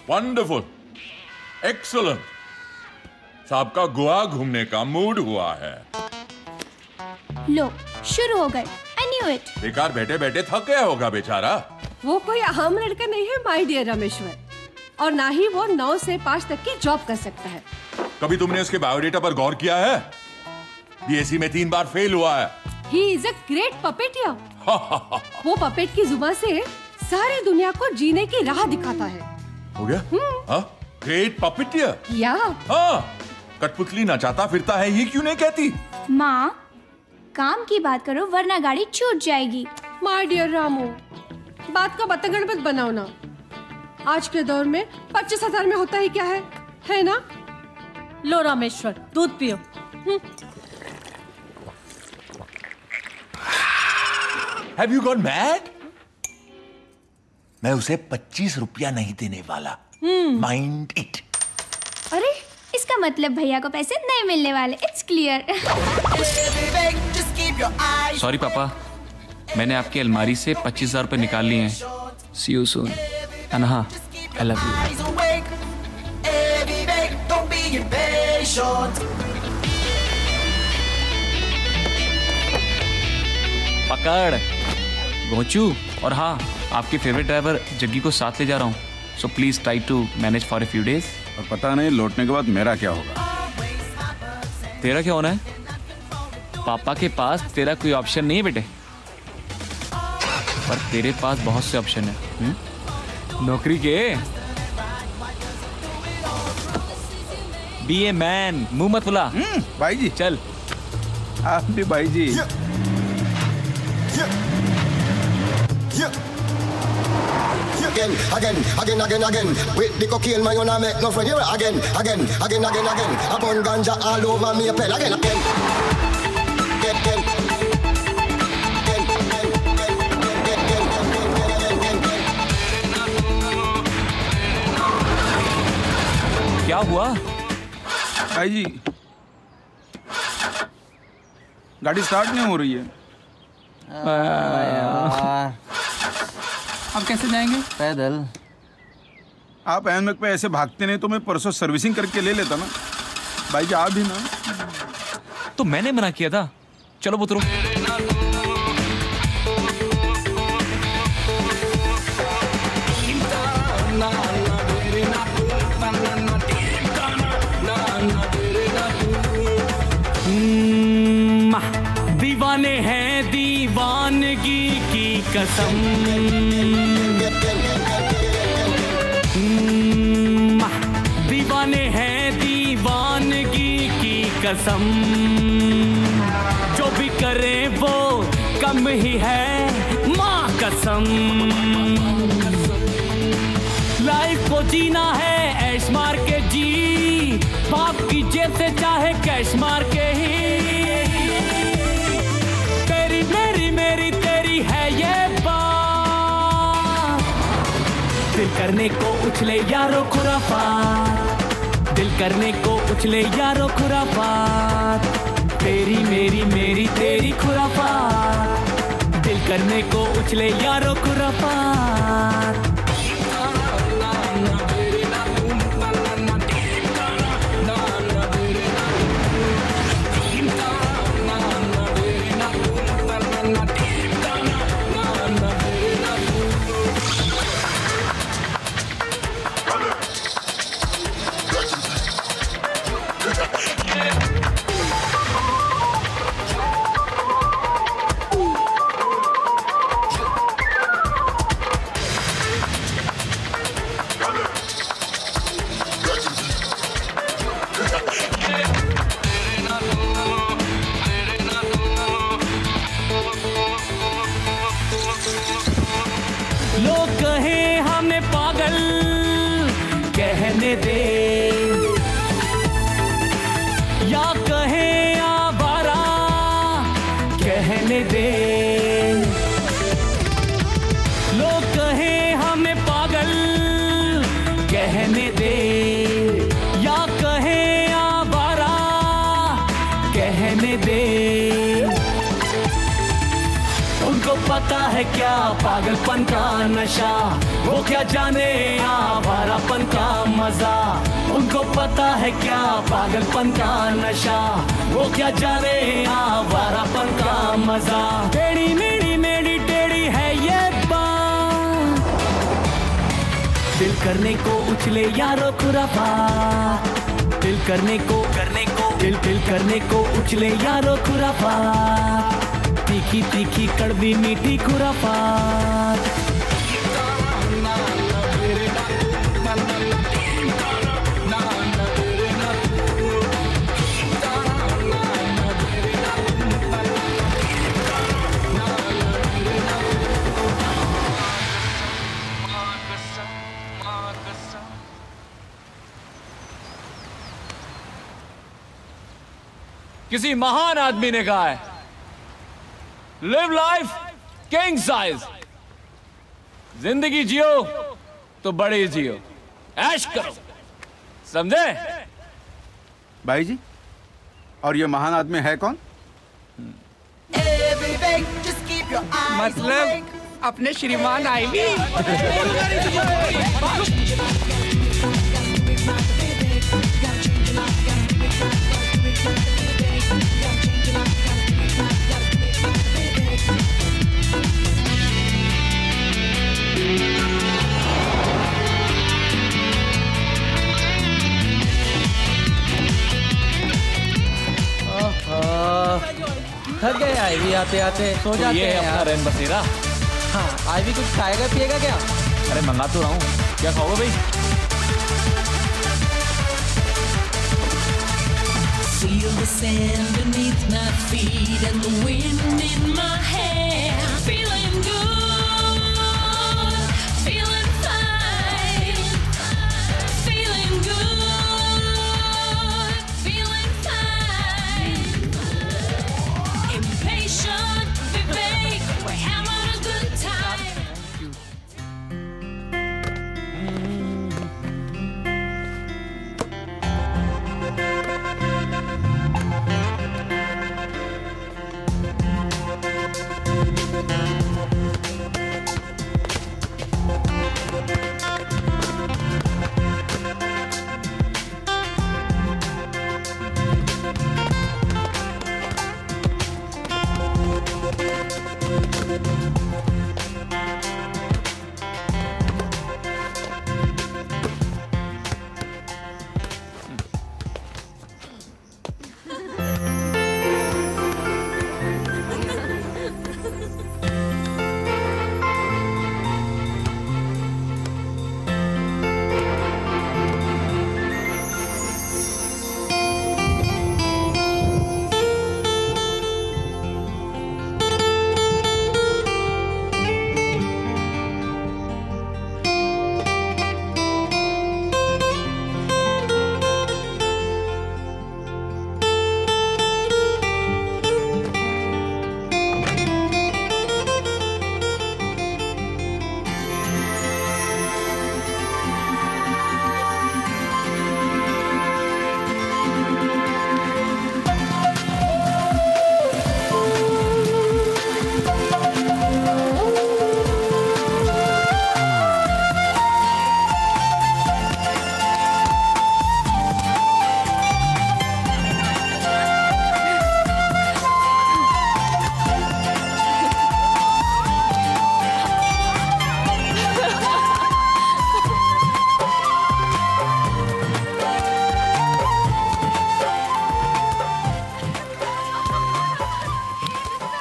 Wonderful, excellent. साहब का गोवा घूमने का मूड हुआ है। लो शुरू हो गए। I knew it। बेकार बैठे बैठे थक गया होगा बेचारा। वो कोई आम लड़का नहीं है माय डियर रमेश्वर, और ना ही वो 9 से 5 तक की जॉब कर सकता है। कभी तुमने उसके बायोडेटा पर गौर किया है? बीएससी में 3 बार फेल हुआ है। He is a great puppeteer। वो पपेट की जुबान से सारी दुनिया को जीने की राह दिखाता है। हो गया? Great puppeteer. या कठपुतली नचाता फिरता है, ये क्यों नहीं कहती? माँ काम की बात करो वरना गाड़ी छूट जाएगी। माय डियर रामू, बात का बतंगड़ मत बनाओ ना। आज के दौर में 25,000 में होता ही क्या है ना? लो रामेश्वर, दूध पियो। Have you gone mad? मैं उसे 25 रुपया नहीं देने वाला। Mind it। अरे इसका मतलब भैया को पैसे नहीं मिलने वाले। It's clear. सॉरी पापा, मैंने आपकी अलमारी से 25,000 रुपए निकाल लिए हैं। See you soon। अनहा, I love you। पकड़ गोचू। और हाँ, आपके फेवरेट ड्राइवर जग्गी को साथ ले जा रहा हूँ, so please try to manage for a few days. और पता नहीं लौटने के बाद मेरा क्या होगा। तेरा क्या होना है? पापा के पास तेरा कोई ऑप्शन नहीं है बेटे, पर तेरे पास बहुत से ऑप्शन है। नौकरी के। Be a man. मुंह मत फुला। भाई जी चल। आप भी भाई जी। Again. With the cocaine, man, you not make no friend. Again. I burn ganja all over me, pen again. क्या हुआ? भाई जी गाड़ी स्टार्ट नहीं हो रही है। अब कैसे जाएंगे? पैदल। आप एनमेक पे ऐसे भागते नहीं तो मैं परसों सर्विसिंग करके ले लेता ना। भाई जी आप भी ना। तो मैंने मना किया था। चलो पुत्रो। दीवाने हैं दीवानगी की कसम, दीवाने हैं दीवानगी की कसम, जो भी करे वो कम ही है माँ कसम। लाइफ को जीना है ऐश मार के जी, बाप की जेब से चाहे कैश मार के ही, तेरी मेरी मेरी तेरी है ये बात। दिल करने को उछले यारो खुराफात, दिल करने को उछले यारो खुराफात, तेरी मेरी मेरी तेरी खुराफात, दिल करने को उछले यारो खुराफात। लोग कहे हमें पागल कहने दे, या कहे आवारा कहने दे, लोग कहे हमें पागल कहने दे, या कहे आवारा कहने दे, उनको पता है है क्या पागलपन का नशा, वो क्या जाने आवारापन का मजा। उनको पता है क्या पागलपन का नशा, वो क्या जाने आवारापन का मजा। टेढ़ी मेढ़ी मेरी टेढ़ी है ये बात, दिल करने को उछले यारो खुराफात, दिल करने को दिल करने को उछले यारो खुराफात, तीखी तीखी कड़वी मीठी खुराफात। किसी महान आदमी ने कहा है, लिव लाइफ किंग साइज। जिंदगी जियो तो बड़ी जियो, ऐश करो, समझे? भाई जी, और ये महान आदमी है कौन? मतलब अपने श्रीमान आईवी। थक गए आईवी आते आते, सो जाते हैं अपना रैन बसेरा। हाँ, आईवी कुछ खाएगा पिएगा क्या? अरे मंगा तो रहा हूँ, क्या खाओगे भाई? Feel the sand beneath my feet and the wind in my hair. Feeling good, feeling fine. Feeling good, feeling fine. Impatient, Vivek, we're having a good time.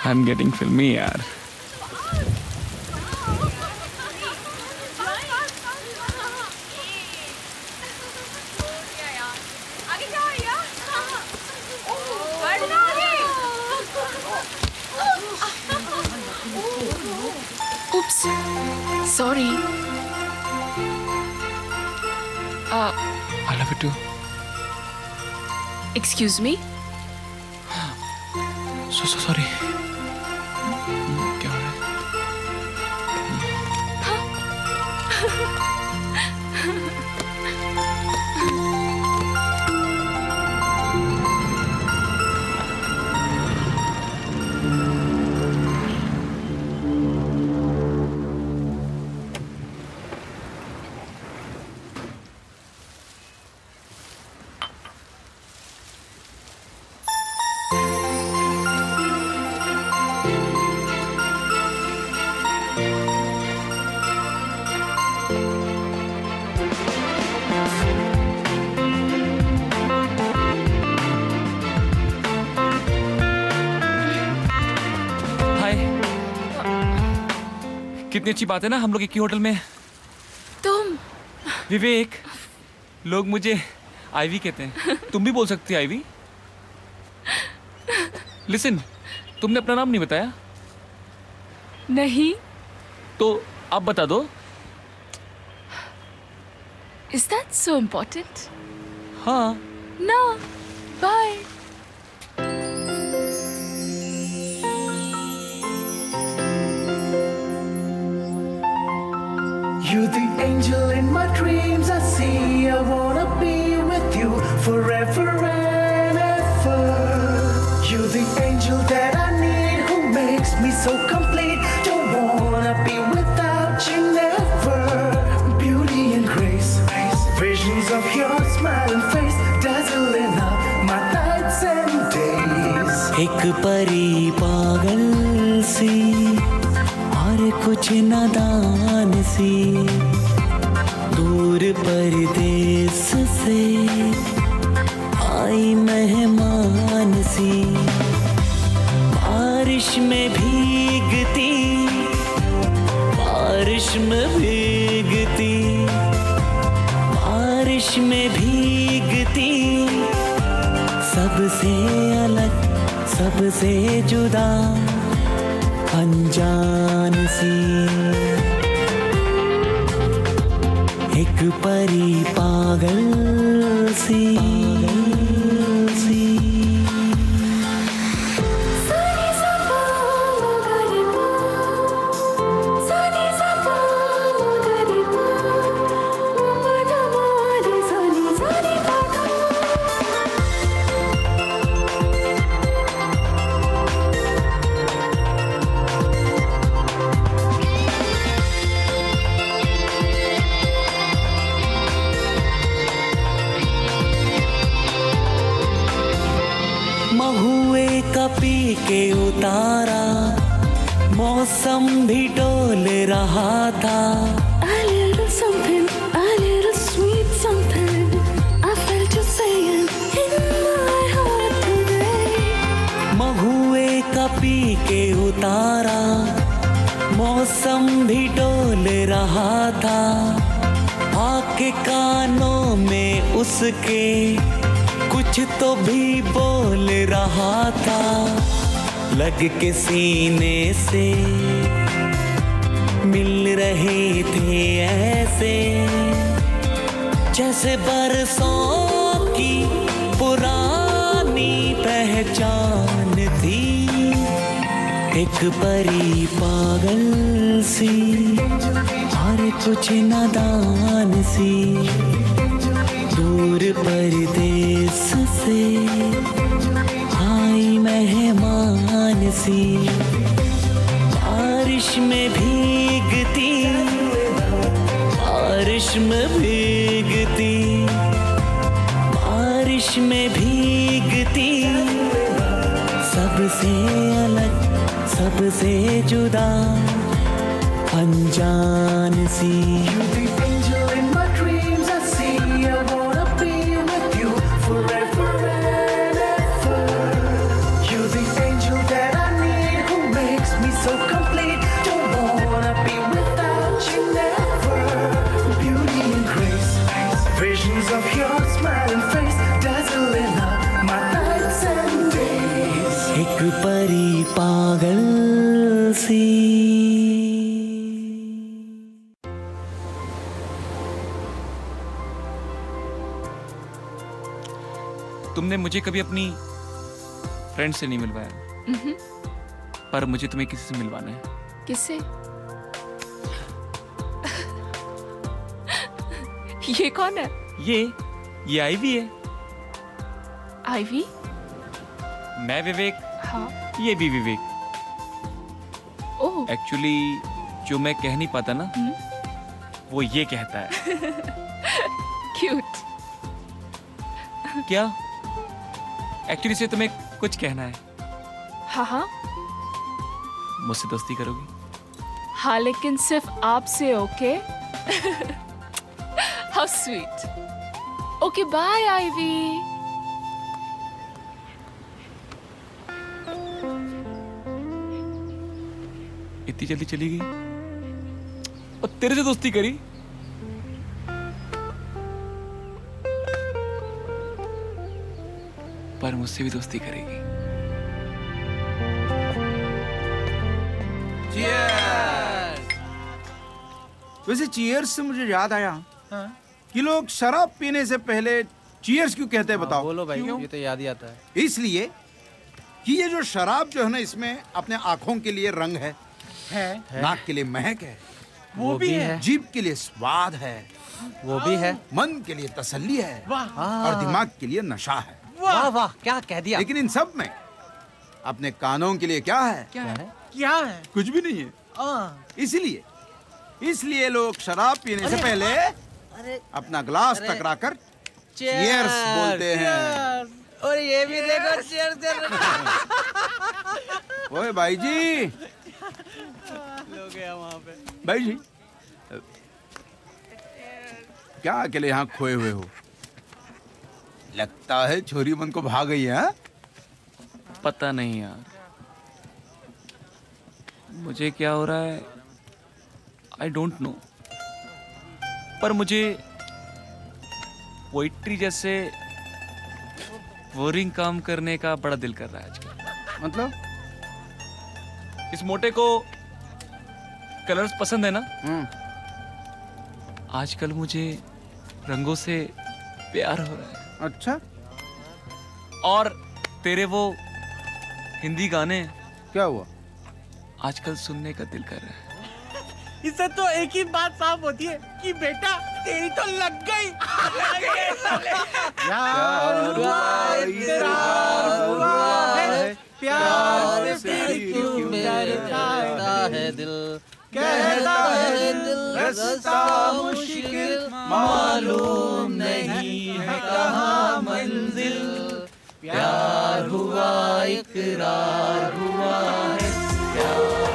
I'm getting filmy यार। Oops, sorry. I love you too. Excuse me? So sorry. क्या हो रहा है? कितनी अच्छी बात है ना, हम लोग एक ही होटल में। तुम विवेक, लोग मुझे आईवी कहते हैं, तुम भी बोल सकती है आईवी। लिसन, तुमने अपना नाम नहीं बताया। नहीं। तो अब बता दो। Is that so important? हाँ। No. Bye. You're the angel in my dreams I see. I wanna be with you forever and ever. You're the angel that I need, who makes me so complete. Don't wanna be without you, never. Beauty and grace, visions of your smiling face, dazzling up my nights and days. एक परी पागल सी और कुछ नादान सी, दूर परदेस से आई मेहमान सी, बारिश में भीगती, बारिश में भीगती, बारिश में भीगती, सबसे अलग, सबसे जुदा, अनजान सी, एक परी पागल सी। महुए का पी के उतारा, मौसम भी डोल रहा था। A little something, a little sweet something, I felt you saying in my heart today. महुए का पी के उतारा, मौसम भी डोल रहा था, आके कानों में उसके कुछ तो भी बोल रहा था, लग के सीने से मिल रहे थे ऐसे, जैसे बरसों की पुरानी पहचान थी। एक परी पागल सी और कुछ नादान सी, दूर परदेस से आई मेहमान सी, बारिश में भीगती, बारिश में भीगती, बारिश में भीगती, सबसे अलग, सबसे जुदा, अनजान सी। So complete, don't wanna be without you, never. Beauty and grace, visions of your smiling face, dazzling up my nights and days. एक परी पागल सी। तुमने मुझे कभी अपनी फ्रेंड से नहीं मिलवाया, पर मुझे तुम्हें किसी से मिलवाना है। किससे? ये कौन है? ये आईवी है। आईवी? मैं विवेक। हाँ। ये भी विवेक। ओह। एक्चुअली जो मैं कह नहीं पाता ना, वो ये कहता है। क्यूट। क्या? एक्चुअली से तुम्हें कुछ कहना है। हाँ। मुझसे दोस्ती करोगी? हाँ, लेकिन सिर्फ आपसे, okay? How sweet. Okay, bye ivy. इतनी जल्दी चली गई? और तेरे से दोस्ती करी। पर मुझसे भी दोस्ती करेगी। वैसे चीयर्स से मुझे याद आया कि लोग शराब पीने से पहले चीयर्स क्यों कहते हैं बताओ? बोलो भाई, क्यों? ये तो याद ही आता है। इसलिए कि ये जो शराब जो है ना, इसमें अपने आंखों के लिए रंग है, नाक के लिए महक है, वो भी है, जीभ के लिए स्वाद है, वो भी है, मन के लिए तसल्ली है, और दिमाग के लिए नशा है। वाह वाह, क्या कह दिया। लेकिन इन सब में अपने कानों के लिए क्या है? क्या है? कुछ भी नहीं है। इसलिए लोग शराब पीने से पहले अपना ग्लास टकराकर चीयर्स बोलते हैं। और ये भी देखो चीयर्स। ओए भाई जी, लोग गया वहाँ पे। भाई जी, क्या अकेले यहाँ खोए हुए हो? लगता है छोरी मन को भाग गई है। पता नहीं यार, मुझे क्या हो रहा है आई डोंट नो, पर मुझे पोइट्री जैसे बोरिंग काम करने का बड़ा दिल कर रहा है आजकल। मतलब इस मोटे को कलर्स पसंद है ना? आजकल मुझे रंगों से प्यार हो रहा है। अच्छा, और तेरे वो हिंदी गाने क्या हुआ? आजकल सुनने का दिल कर रहा है। इससे तो एक ही बात साफ होती है कि बेटा तेरी तो लग गई। प्यार से क्यों कहता है दिल, कहता है दिल रास्ता मुश्किल, मालूम नहीं है कहाँ मंजिल। प्यार हुआ इकरार हुआ है, प्यार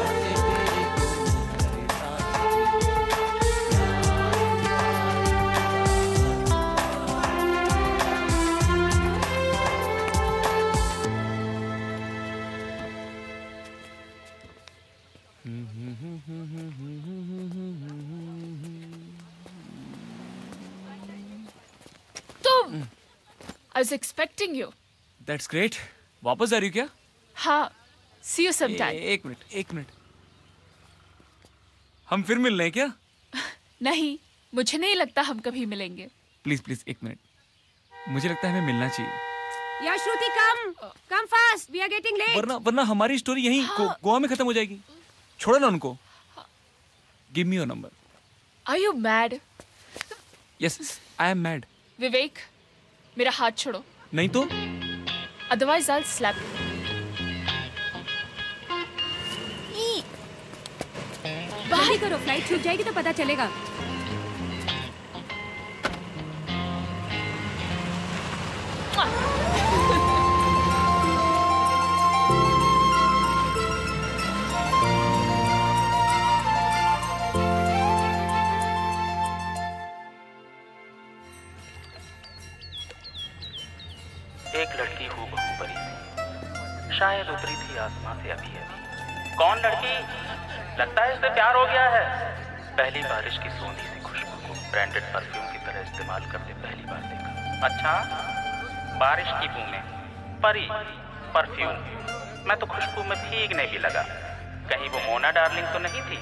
तुम I was expecting you. That's great. वापस आ रही हो क्या? हाँ, see you sometime. एक मिनट। हम फिर मिल रहे हैं क्या? नहीं, मुझे नहीं लगता हम कभी मिलेंगे। प्लीज एक मिनट, मुझे लगता है हमें मिलना चाहिए। या Shruti, come fast, we are getting late. वरना हमारी स्टोरी यहीं गोवा में खत्म हो जाएगी। छोड़ो ना उनको। Give me your number. Are you mad? Yes, I am mad. Vivek, मेरा हाथ छोड़ो। नहीं तो? Otherwise I'll slap you. जल्दी करो, फ्लाइट छूट जाएगी तो पता चलेगा। एक लड़की हूबहू परी थी, शायद उतरी थी आसमां से अभी अभी। कौन लड़की? लगता है इसे प्यार हो गया है। पहली बारिश की सोंधी सी खुशबू को ब्रांडेड परफ्यूम की तरह इस्तेमाल करते पहली बार देखा। अच्छा, बारिश की बूंदें, परी, परफ्यूम। मैं तो खुशबू में भीगने भी लगा। कहीं वो मोना डार्लिंग तो नहीं थी?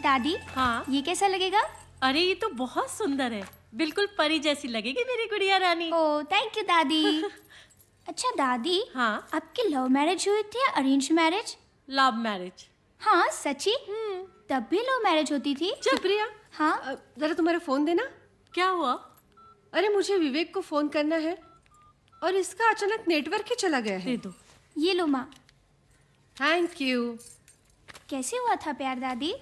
दादी, हाँ, ये कैसा लगेगा? अरे ये तो बहुत सुंदर है, बिल्कुल परी जैसी लगेगी मेरी गुड़िया रानी। ओह, थैंक यू दादी। अच्छा दादी, हाँ, आपकी लव मैरिज हुई थी या अरेंज मैरिज? Love marriage. हाँ सच्ची? तब भी लव मैरिज होती थी? सुप्रिया, हाँ, जरा तुम्हारा फोन देना। क्या हुआ? अरे मुझे विवेक को फोन करना है और इसका अचानक नेटवर्क ही चला गया है। दे दो। ये लो माँ। Thank you. कैसे हुआ था प्यार दादी?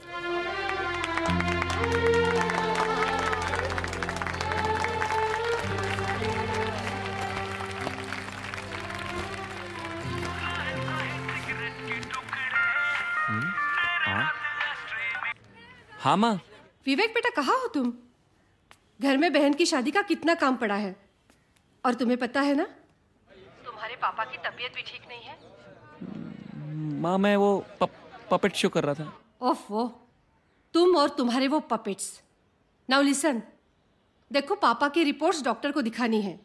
हाँ माँ। विवेक बेटा, कहाँ हो तुम? घर में बहन की शादी का कितना काम पड़ा है, और तुम्हें पता है ना तुम्हारे पापा की तबीयत भी ठीक नहीं है। माँ मैं वो पपेट शो कर रहा था। ओफो, तुम और तुम्हारे वो पपेट्स। नाउ लिसन, देखो पापा की रिपोर्ट्स डॉक्टर को दिखानी है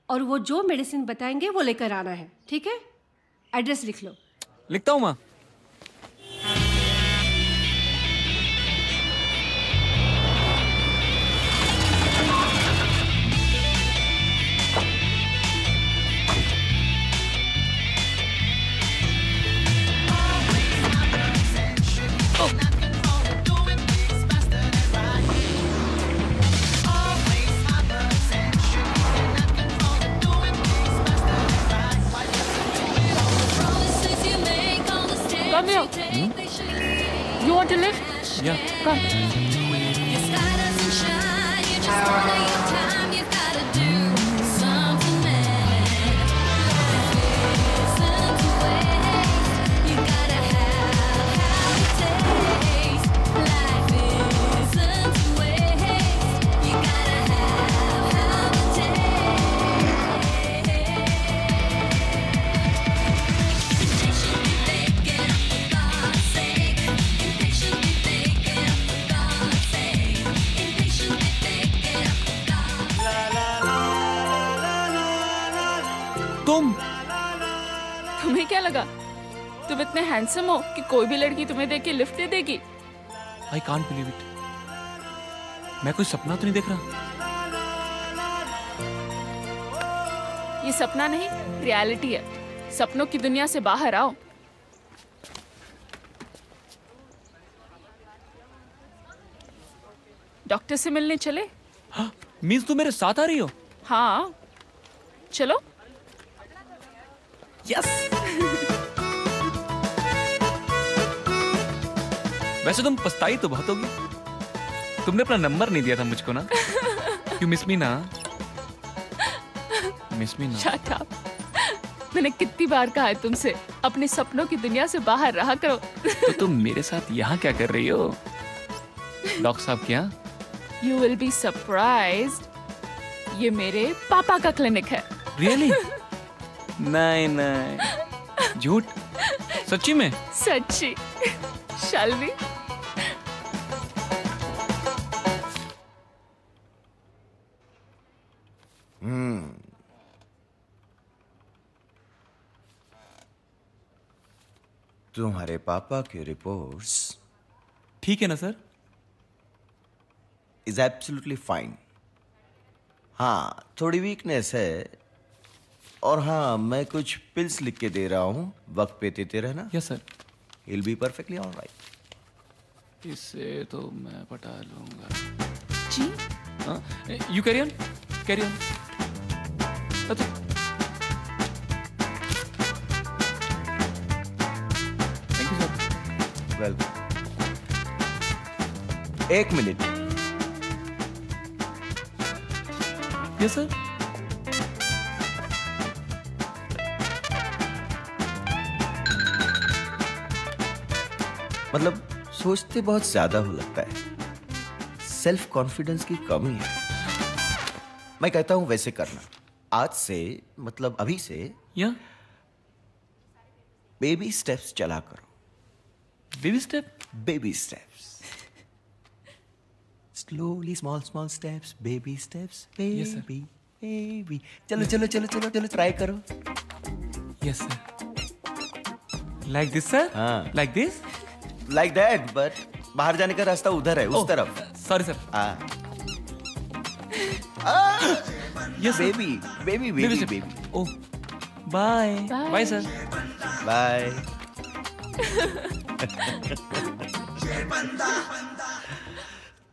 और वो जो मेडिसिन बताएंगे वो लेकर आना है, ठीक है? एड्रेस लिख लो। लिखता हूँ माँ। Come here. You want to live? Yeah. Come. तुम्हें क्या लगा तुम इतने हैंडसम हो कि कोई भी लड़की तुम्हें देख के लिफ्ट दे देगी? I can't believe it. मैं कोई सपना तो नहीं देख रहा? ये सपना नहीं, रियलिटी है। सपनों की दुनिया से बाहर आओ। डॉक्टर से मिलने चले? हाँ, मीन्स तुम मेरे साथ आ रही हो? हाँ, चलो। यस। वैसे तुम पछताई तो बहुत होगी। तुमने अपना नंबर नहीं दिया था मुझको ना? You miss me ना? Miss me ना? Shut up. मैंने कितनी बार कहा है तुमसे अपने सपनों की दुनिया से बाहर रहा करो। तो तुम मेरे साथ यहाँ क्या कर रही हो? डॉक्टर साहब क्या? You will be surprised. ये मेरे पापा का क्लिनिक है। Really? नहीं नहीं, झूठ? सच्ची में? सच्ची। Shall we? तुम्हारे पापा की रिपोर्ट्स ठीक है ना सर? Is absolutely fine. हाँ, थोड़ी वीकनेस है और हाँ, मैं कुछ पिल्स लिख के दे रहा हूँ, वक्त पे देते रहना। Yes sir. He'll be perfectly all right. इससे तो मैं पटा लूंगा। जी? हाँ, you carry on, carry on. अच्छा। Thank you sir. Welcome. एक मिनट। Yes sir. मतलब सोचते बहुत ज्यादा हो लगता है। सेल्फ कॉन्फिडेंस की कमी है। मैं कहता हूं वैसे करना। आज से मतलब अभी से या बेबी स्टेप्स चला करो। Baby step? Baby steps. Slowly small small steps, baby steps, baby baby. चलो चलो चलो चलो चलो ट्राई करो। Yes sir. Like this sir? हाँ। Like this? Like that, but बाहर जाने का रास्ता उधर है, उस तरफ। Sorry sir. Yes baby baby baby baby. Oh, bye bye sir. Bye.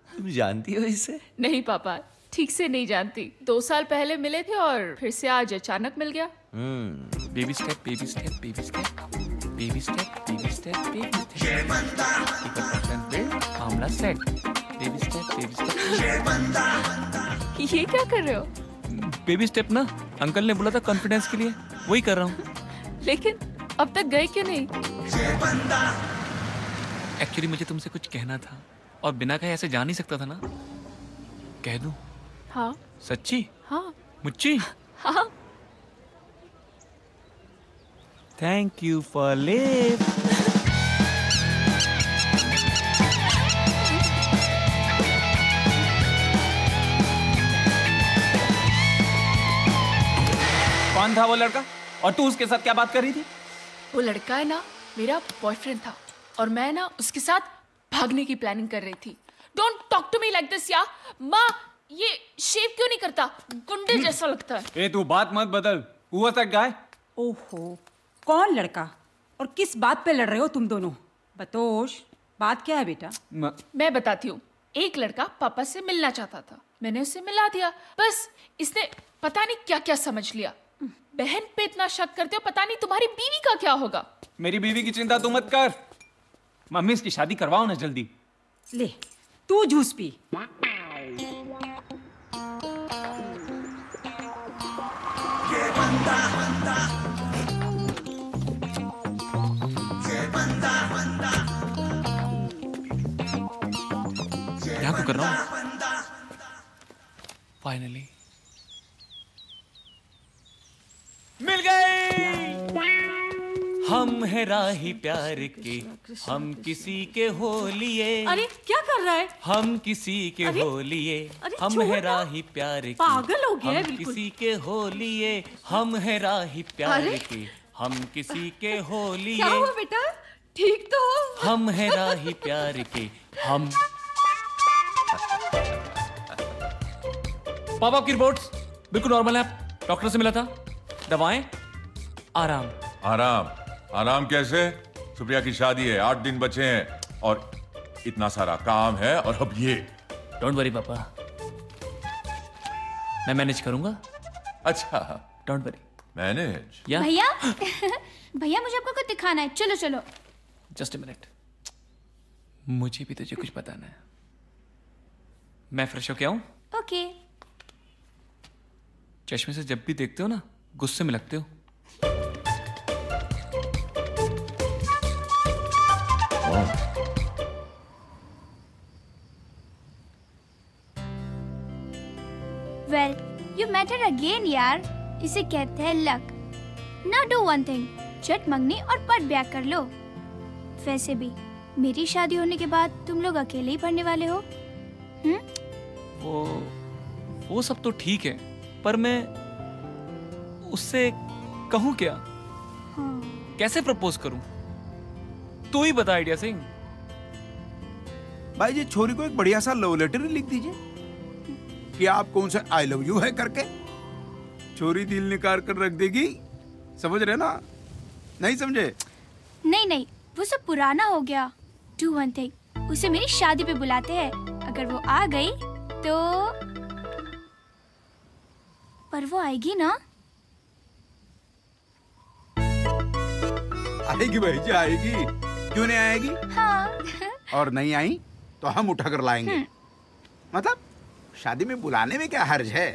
तुम जानती हो इसे? नहीं पापा, ठीक से नहीं जानती। 2 साल पहले मिले थे और फिर से आज अचानक मिल गया। Baby step, baby step, baby step, baby step, baby step, baby step. मामला set. Baby step, baby step. ये क्या कर रहे हो? बेबी स्टेप ना, अंकल ने बोला था कॉन्फिडेंस के लिए, वही कर रहा हूँ। लेकिन अब तक गए क्यों नहीं? एक्चुअली मुझे तुमसे कुछ कहना था और बिना कहे ऐसे जा नहीं सकता था ना। कह दूं? हाँ। सच्ची? हाँ। मुच्ची? हाँ। Thank you for life. कौन था वो लड़का? और तू उसके साथ क्या बात कर रही थी? वो लड़का है ना, मेरा बॉयफ्रेंड था और मैं ना उसके साथ भागने की प्लानिंग कर रही थी। Don't talk to me like this या माँ, ये शेव क्यों नहीं करता? गुंडे जैसा लगता है। ए तू बात मत बदल। Who was that guy? ओहो, कौन लड़का और किस बात पे लड़ रहे हो तुम दोनों? बतोश, बात क्या है बेटा? मैं बताती हूँ। एक लड़का पापा से मिलना चाहता था, मैंने उसे मिला दिया। बस इसने पता नहीं क्या क्या समझ लिया। बहन पे इतना शक करते हो, पता नहीं तुम्हारी बीवी का क्या होगा। मेरी बीवी की चिंता तू मत कर। मम्मी इसकी शादी करवाओ ना जल्दी। ले, तू जूस पी। यहाँ को कर रहा हूँ। फाइनली मिल गई। हम है राही प्यार के, हम किसी के हो लिए। अरे क्या कर रहा है? हम किसी के हो लिए। हम है राही प्यार के, पागल हो गया है हम बिल्कुल। किसी के हो लिए। हम है राही प्यार के, हम किसी के हो लिए। क्या हुआ बेटा? ठीक तो हो? हम है राही प्यार के, हम। पापा की रिपोर्ट्स बिल्कुल नॉर्मल है। डॉक्टर से मिला था। दवाएं, आराम। आराम आराम कैसे? सुप्रिया की शादी है, 8 दिन बचे हैं और इतना सारा काम है और अब ये। डोंट वरी पापा, मैं मैनेज करूंगा। अच्छा, डोंट वरी। मैनेज? या भैया भैया मुझे आपको कुछ दिखाना है, चलो चलो। जस्ट अ मिनट, मुझे भी तुझे कुछ बताना है। मैं फ्रेश होके आऊं? ओके। चश्मे से जब भी देखते हो ना, गुस्से में लगते हो। Well you met her again यार, इसे कहते हैं luck. Now do one thing, चट मंगनी और पट ब्याह कर लो। वैसे भी मेरी शादी होने के बाद तुम लोग अकेले ही पढ़ने वाले हो। वो सब तो ठीक है, पर मैं उससे कहूं क्या? कैसे प्रपोज करूं? तू ही बता आइडिया सिंह। भाई जी, छोरी को एक बढ़िया सा लव लेटर लिख दीजिए कि आपको उनसे आई लव यू है करके। छोरी दिल निकाल कर रख देगी। समझ रहे ना? नहीं समझे? नहीं नहीं, वो सब पुराना हो गया। डू वन थिंग, उसे मेरी शादी पे बुलाते हैं। अगर वो आ गई तो, पर वो आएगी ना? आएगी भाई जी, आएगी। क्यों नहीं आएगी? हाँ। और नहीं आई तो हम उठा कर लाएंगे। मतलब शादी में बुलाने में क्या हर्ज है?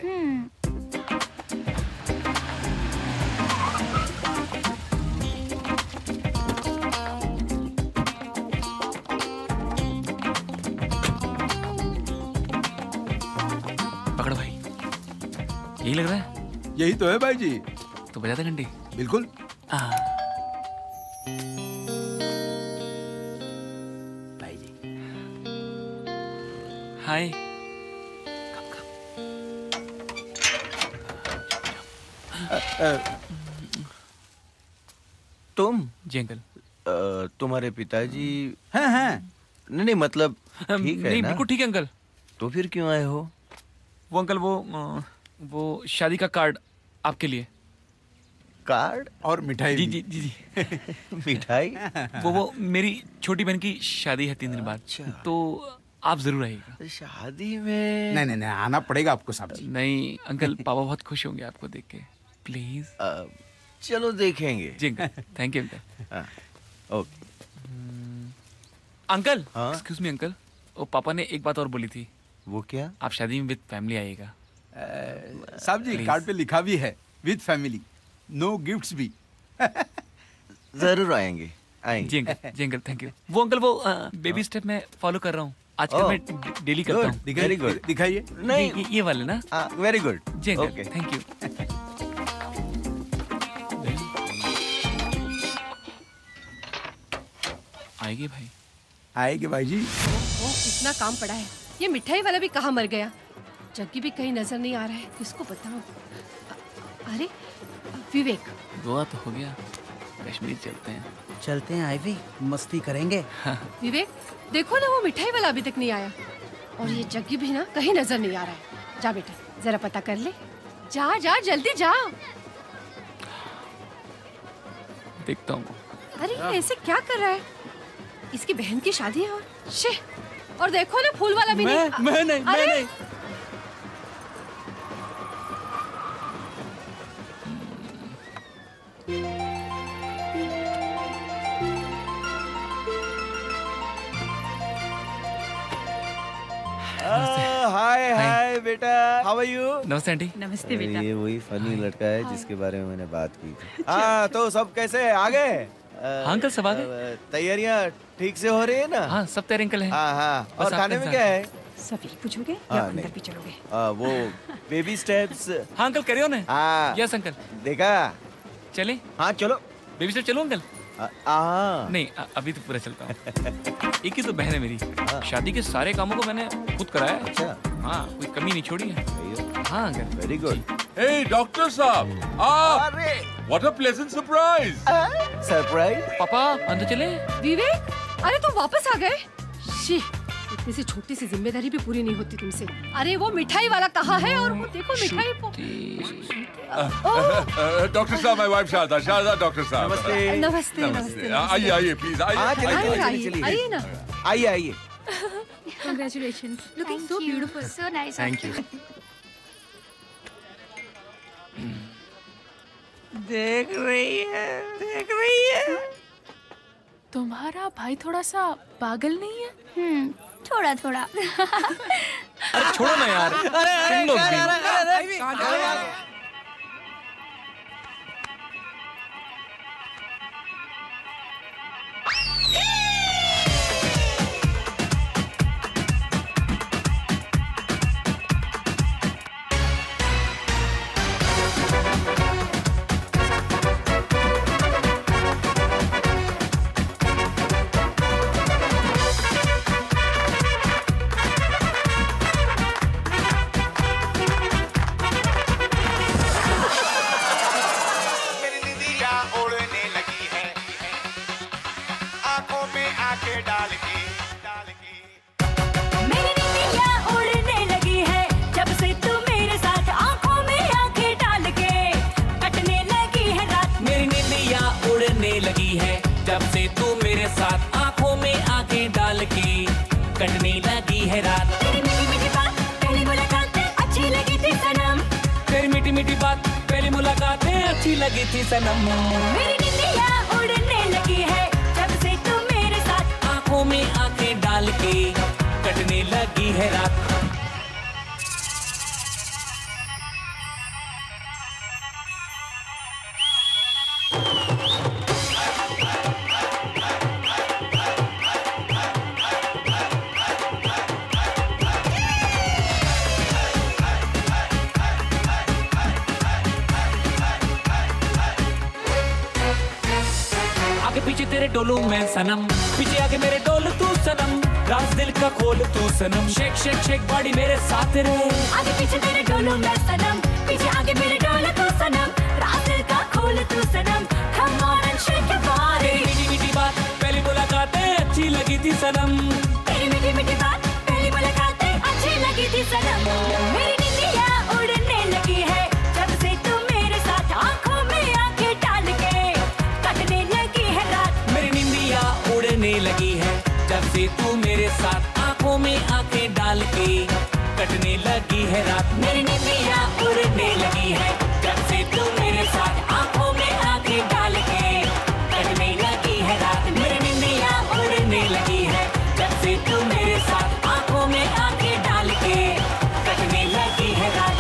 पकड़ो भाई, यही लग रहा है। यही तो है भाई जी। तो बजा दे घंटी। बिल्कुल। भाई जी, हाय। तुम? जी अंकल। तुम्हारे पिताजी? हैं। नहीं मतलब ठीक है नहीं, ना? बिल्कुल ठीक है अंकल। तो फिर क्यों आए हो? वो अंकल, वो शादी का कार्ड आपके लिए। कार्ड और मिठाई? जी जी जी जी। मिठाई? वो मेरी छोटी बहन की शादी है 3 दिन बाद। तो आप जरूर आइएगा। शादी में? नहीं नहीं नहीं, आना पड़ेगा आपको साहब जी। नहीं अंकल, पापा बहुत खुश होंगे आपको देख के। प्लीज। चलो देखेंगे। जी uncle, thank you uncle. Okay. Uncle, excuse me uncle, वो पापा ने एक बात और बोली थी। वो क्या? आप शादी में विद फैमिली आइएगा। साहब जी, कार्ड पे लिखा भी है विद फैमिली, नो गिफ्ट्स भी। जरूर आएंगे। जी अंकल, जी अंकल, थैंक यू। वो अंकल, वो बेबी स्टेप मैं फॉलो कर रहा हूँ आजकल। मैं डेली करता हूँ। Very good. दिखाइए। नहीं, ये वाले ना। Very good. जी अंकल, थैंक यू। आएगी भाई। आएगी भाई जी। ओ, इतना काम पड़ा है। ये मिठाई वाला भी कहाँ मर गया? जग्गी भी कहीं नजर नहीं आ रहा है, किसको बताऊं? अरे विवेक, गोवा तो हो गया, कश्मीर चलते हैं। चलते हैं आईवी, मस्ती करेंगे। विवेक देखो ना, वो मिठाई वाला अभी तक नहीं आया और ये जग्गी भी ना कहीं नजर नहीं आ रहा है। जा बेटा जरा पता कर ले, जा जा जल्दी जा। देखता हूँ। अरे ये ऐसे क्या कर रहा है? इसकी बहन की शादी है और देखो ना फूल वाला भी नहीं। मैं नहीं। हाय बेटा, हाउ आर यू? नमस्ते आंटी। नमस्ते बेटा। ये वही फनी लड़का है जिसके बारे में मैंने बात की थी। हाँ तो सब कैसे आ गए? हाँ अंकल सब आ गए। तैयारियां ठीक से हो रही है ना? हाँ सब तैयारी अंकल है। हाँ और खाने में क्या है? सब यही पूछोगे या अंदर भी चलोगे? वो बेबी स्टेप्स। हाँ अंकल कैरी ऑन है। हाँ यस अंकल। देखा? चले? हाँ चलो। बेबी स्टेप चलो अंकल? नहीं अभी तो पूरा चलता हूँ। एक ही तो बहन है मेरी, शादी के सारे कामों को मैंने खुद कराया। अच्छा। हाँ कोई कमी नहीं छोड़ी है। हाँ uncle. Very good. Hey, doctor साहब, आप! What a pleasant surprise! Surprise? पापा अंदर चले? विवेक, अरे तुम वापस आ गए? शी, इतनी सी छोटी सी जिम्मेदारी भी पूरी नहीं होती तुमसे। अरे वो मिठाई वाला कहाँ है? और वो देखो मिठाई। डॉक्टर साहब, my wife शारदा, डॉक्टर साहब। नमस्ते। आइए प्लीज, आइए ना। आइए। Congratulations. Looking so beautiful. So nice. Thank you. देख रही है। तुम्हारा भाई थोड़ा सा पागल नहीं है? थोड़ा। अरे छोड़ो ना यार। तुम लोग भी। कटने लगी है रात। तेरी मीठी मीठी बात, पहली मुलाकात अच्छी लगी थी सनम। तेरी मीठी मीठी बात, पहली मुलाकातें अच्छी लगी थी सनम। मेरी निंदिया उड़ने लगी है जब से तू मेरे साथ आंखों में आंखें डाल के कटने लगी है रात। पीछे तेरे डोलू मैं सनम, पीछे आके मेरे डोल तू सनम, राज दिल का खोल तू सनम, शेक शेक शेक बॉडी मेरे साथ रहे। आगे पीछे तेरे डोलू मैं सनम, पीछे आगे मेरे डोल तू सनम, राज दिल का खोल तू सनम, come on and shake your body। मीठी मीठी बात पहली मुलाकातें अच्छी लगी थी सनम। तेरी मीठी मीठी बात पहली मुलाकातें अच्छी लगी थी सनम। मेरी निंदिया उड़ने लगी है जब से तू मेरे साथ आंखों में आंखें डाल के कटने लगी है रात। मेरी निंदिया उड़ने लगी है जब से तू मेरे साथ आंखों में आंखें डाल के कटने लगी है रात। मेरी निंदिया उड़ने लगी है जब से तू मेरे साथ आंखों में आंखें डाल के कटने लगी है रात। मेरी निंदिया उड़ने लगी है जब से तू मेरे साथ आंखों में आंखें डाल के कटने लगी है रात।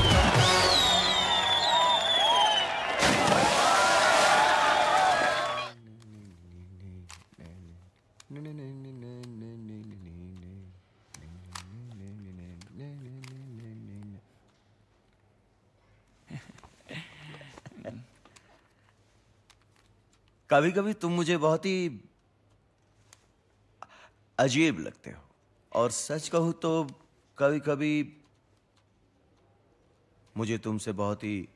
कभी कभी तुम मुझे बहुत ही अजीब लगते हो, और सच कहूं तो कभी कभी मुझे तुमसे बहुत ही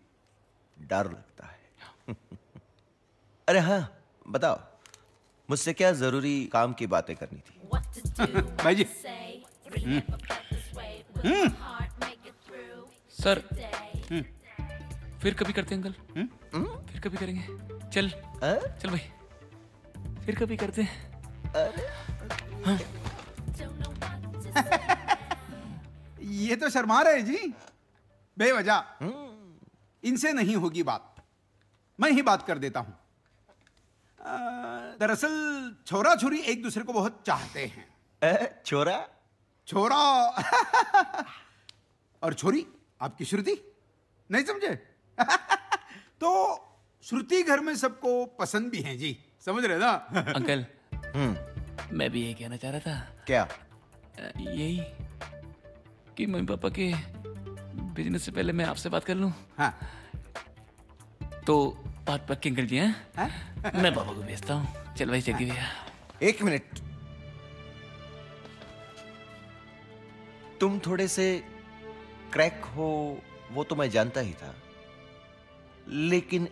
डर लगता है। अरे हाँ, बताओ मुझसे क्या जरूरी काम की बातें करनी थी? भाई जी। सर फिर कभी करते हैं अंकल। फिर कभी करेंगे। चल चल भाई, फिर कभी करते हैं। हाँ। ये तो शर्मा रहे जी बेवजह। इनसे नहीं होगी बात, मैं ही बात कर देता हूं। दरअसल छोरा छोरी एक दूसरे को बहुत चाहते हैं। छोरा छोरा और छोरी आपकी श्रुति, नहीं समझे? तो श्रुति घर में सबको पसंद भी है जी, समझ रहे ना? अंकल मैं भी यही कहना चाह रहा था। क्या? यही कि मम्मी पापा के बिजनेस से पहले मैं आपसे बात कर लूं। हाँ। तो बात पक्की अंकल जी हैं? मैं पापा को भेजता हूँ। चल भाई जग्गी भैया। एक मिनट, तुम थोड़े से क्रैक हो वो तो मैं जानता ही था, लेकिन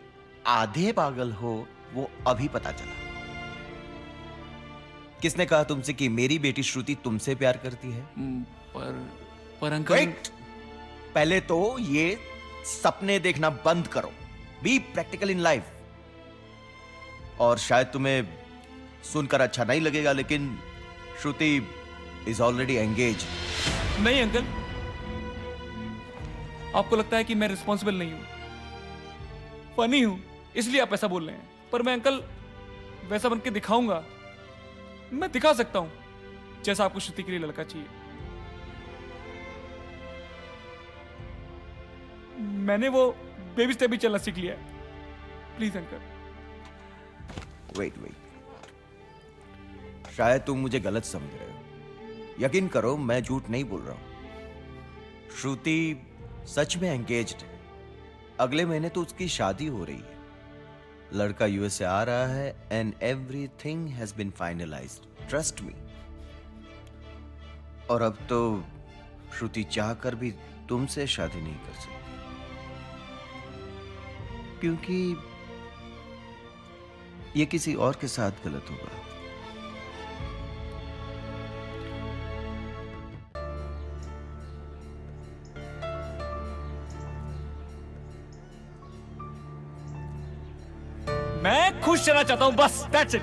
आधे पागल हो वो अभी पता चला। किसने कहा तुमसे कि मेरी बेटी श्रुति तुमसे प्यार करती है? पर अंकल। Wait! पहले तो ये सपने देखना बंद करो। Be practical in life. और शायद तुम्हें सुनकर अच्छा नहीं लगेगा, लेकिन श्रुति इज ऑलरेडी एंगेज। नहीं अंकल, आपको लगता है कि मैं रिस्पॉन्सिबल नहीं हूं, फनी हूं, इसलिए आप ऐसा बोल रहे हैं। पर मैं अंकल वैसा बन के दिखाऊंगा। मैं दिखा सकता हूं जैसा आपको श्रुति के लिए लड़का चाहिए। मैंने वो बेबी स्टेप भी चलना सीख लिया है। Please uncle. वेट, शायद तुम मुझे गलत समझ रहे हो। यकीन करो मैं झूठ नहीं बोल रहा हूं। श्रुति सच में एंगेज्ड है। अगले महीने तो उसकी शादी हो रही है। लड़का यूएस से आ रहा है and everything has been finalised, trust me. और अब तो श्रुति चाहकर भी तुमसे शादी नहीं कर सकती, क्योंकि ये किसी और के साथ गलत होगा। मैं खुश रहना चाहता हूं, बस दैट्स इट।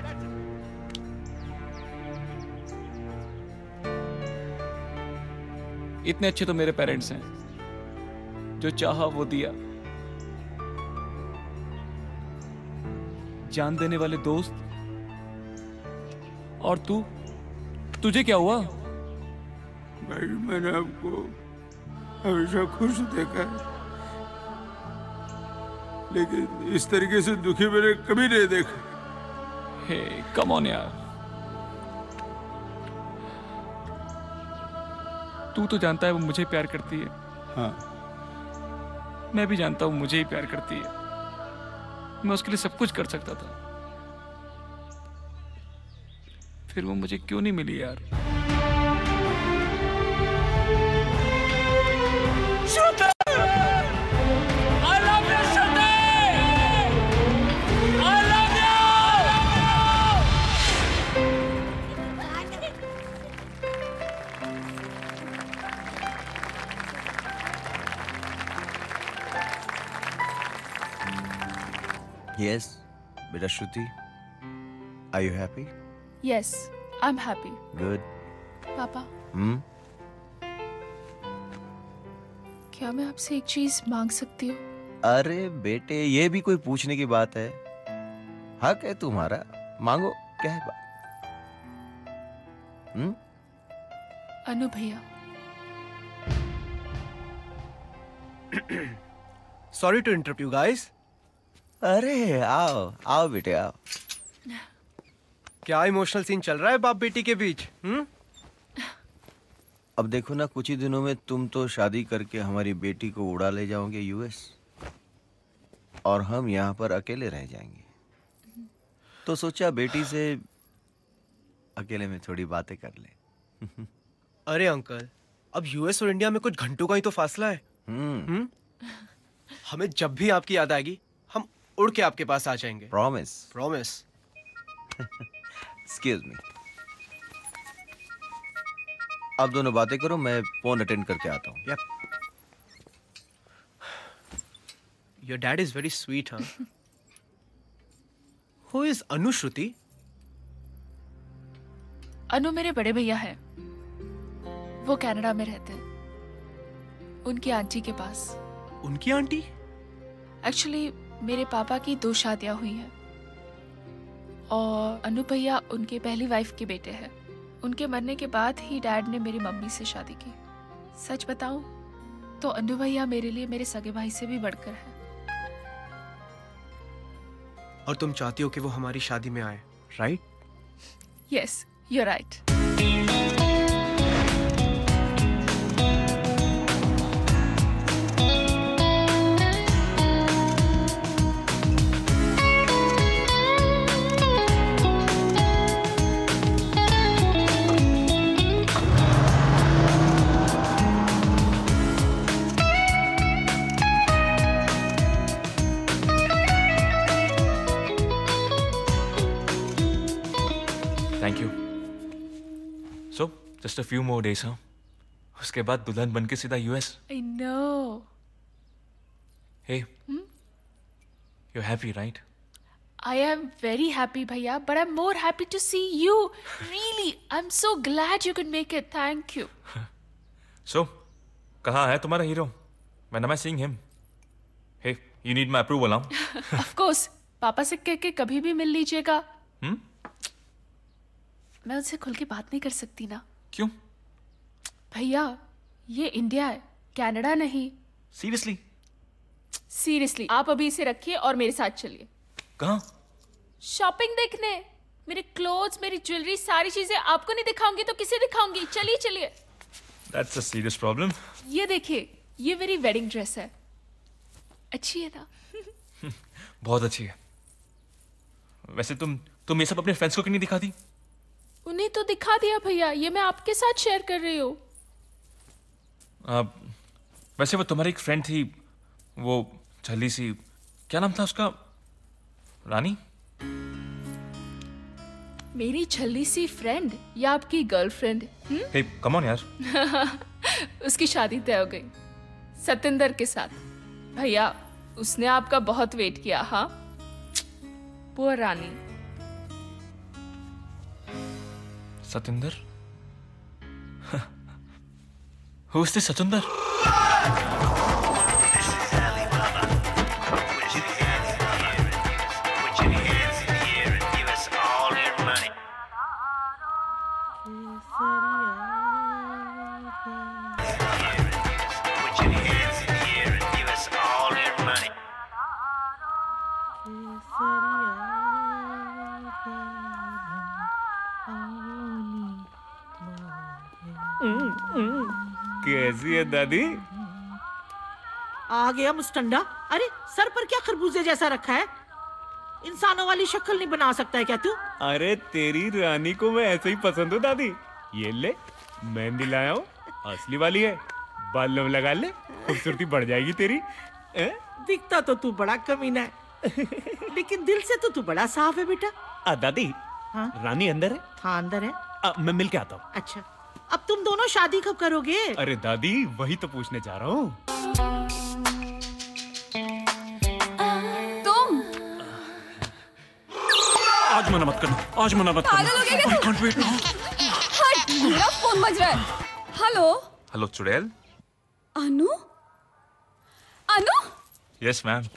इतने अच्छे तो मेरे पेरेंट्स हैं, जो चाहा वो दिया। जान देने वाले दोस्त। और तुझे क्या हुआ? भाई मैंने आपको हमेशा खुश देखा है, लेकिन इस तरीके से दुखी मैंने कभी नहीं देखा। हे कम ऑन यार, तू तो जानता है वो मुझे प्यार करती है। हाँ। मैं भी जानता हूँ मुझे ही प्यार करती है। मैं उसके लिए सब कुछ कर सकता था, फिर वो मुझे क्यों नहीं मिली यार? श्रुति! I love you, Shruti! I love you! Yes, beta Shruti, are you happy? Yes, I'm happy. Good. पापा, क्या मैं आपसे एक चीज मांग सकती हूँ? अरे बेटे, ये भी कोई पूछने की बात है? हक है तुम्हारा, मांगो। क्या है बात? अनु भैया। Sorry to interrupt you guys. अरे आओ आओ बेटे आओ। क्या इमोशनल सीन चल रहा है बाप बेटी के बीच? अब देखो ना, कुछ ही दिनों में तुम तो शादी करके हमारी बेटी को उड़ा ले जाओगे यूएस, और हम यहाँ पर अकेले रह जाएंगे। तो सोचा बेटी से अकेले में थोड़ी बातें कर ले। अरे अंकल, अब यूएस और इंडिया में कुछ घंटों का ही तो फासला है। हमें जब भी आपकी याद आएगी हम उड़ के आपके पास आ जाएंगे। प्रॉमिस। प्रॉमिस। Excuse me. आप दोनों बातें करो, मैं फोन अटेंड करके आता हूँ। Yep. Your dad is very sweet, huh? Who is Anu, Shruti? अनु मेरे बड़े भैया हैं। वो कनाडा में रहते हैं, उनकी आंटी के पास। उनकी आंटी? एक्चुअली मेरे पापा की 2 शादियां हुई हैं और अनु भैया उनके पहली वाइफ के बेटे हैं। उनके मरने के बाद ही डैड ने मेरी मम्मी से शादी की। सच बताऊं तो अनु भैया मेरे लिए मेरे सगे भाई से भी बढ़कर है। और तुम चाहती हो कि वो हमारी शादी में आए, right? Yes, you are right. Thank you. So just a few more days, हाँ? उसके बाद दुल्हन बन के सीधा US. I know. Hey, you happy, right? I am very happy, Bhaiya, but I'm more happy to see you. Really, I'm so glad you could make it. Thank you. So, कहाँ है तुम्हारा hero? When am I seeing him? Hey, you need my approval, huh? Of course. पापा से कह के कभी भी मिल लीजिएगा। मैं उनसे खुल के बात नहीं कर सकती ना। क्यों? भैया, ये इंडिया है, कनाडा नहीं। Seriously? Seriously, आप अभी इसे रखिए और मेरे साथ चलिए। कहाँ? शॉपिंग देखने। मेरे क्लोथ्स, मेरी ज्वेलरी, सारी चीजें आपको नहीं दिखाऊंगी तो किसे दिखाऊंगी? चलिए चलिए। That's a serious problem. ये देखिए, ये मेरी वेडिंग ड्रेस है। अच्छी है ना? बहुत अच्छी है। वैसे तुम ये सब अपने फ्रेंड्स को क्यों नहीं दिखाती? उन्हें तो दिखा दिया भैया, ये मैं आपके साथ शेयर कर रही हूँ। वैसे वो तुम्हारी एक फ्रेंड थी, वो छली सी, क्या नाम था उसका? रानी? मेरी छल्ली सी फ्रेंड या आपकी गर्लफ्रेंड? हे, कम ऑन यार। उसकी शादी तय हो गई सतेंद्र के साथ। भैया, उसने आपका बहुत वेट किया। हाँ, poor Rani. Satendra? Who is this Satinder? कैसी है दादी? आ गया मुस्टंडा। अरे सर पर क्या खरबूजे जैसा रखा है? इंसानों वाली शक्ल नहीं बना सकता है क्या तू? अरे तेरी रानी को मैं ऐसे ही पसंद हूँ दादी। ये ले, मेहंदी लाया हूँ, असली वाली है। बालों में लगा ले, खूबसूरती बढ़ जाएगी तेरी। दिखता तो तू बड़ा कमीना है, लेकिन दिल से तो तू बड़ा साफ है बेटा। दादी, हाँ? रानी अंदर है? हाँ अंदर है। मैं मिल के आता हूँ। अच्छा, अब तुम दोनों शादी कब करोगे? अरे दादी, वही तो पूछने जा रहा हूँ। तुम आज मना मत करना, आज मना मत पागल हो गए क्या तुम? हट, मेरा फोन बज रहा है। हेलो हेलो चुड़ैल। Anu? Anu? Yes ma'am,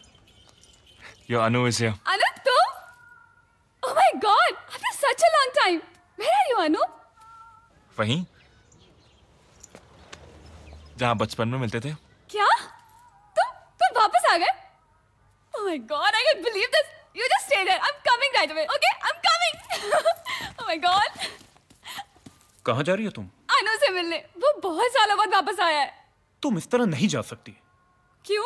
your Anu is here. Anu तुम? Oh my God, after such a long time. Where are you Anu? वहीं जहाँ बचपन में मिलते थे। क्या? तुम वापस आ गए? Oh my God, I can't believe this. You just stay there. I'm coming right away. Okay, I'm coming. Oh my God. कहाँ जा रही हो तुम? अनु से मिलने। वो बहुत सालों बाद वापस आया है। तुम इस तरह नहीं जा सकती। क्यों?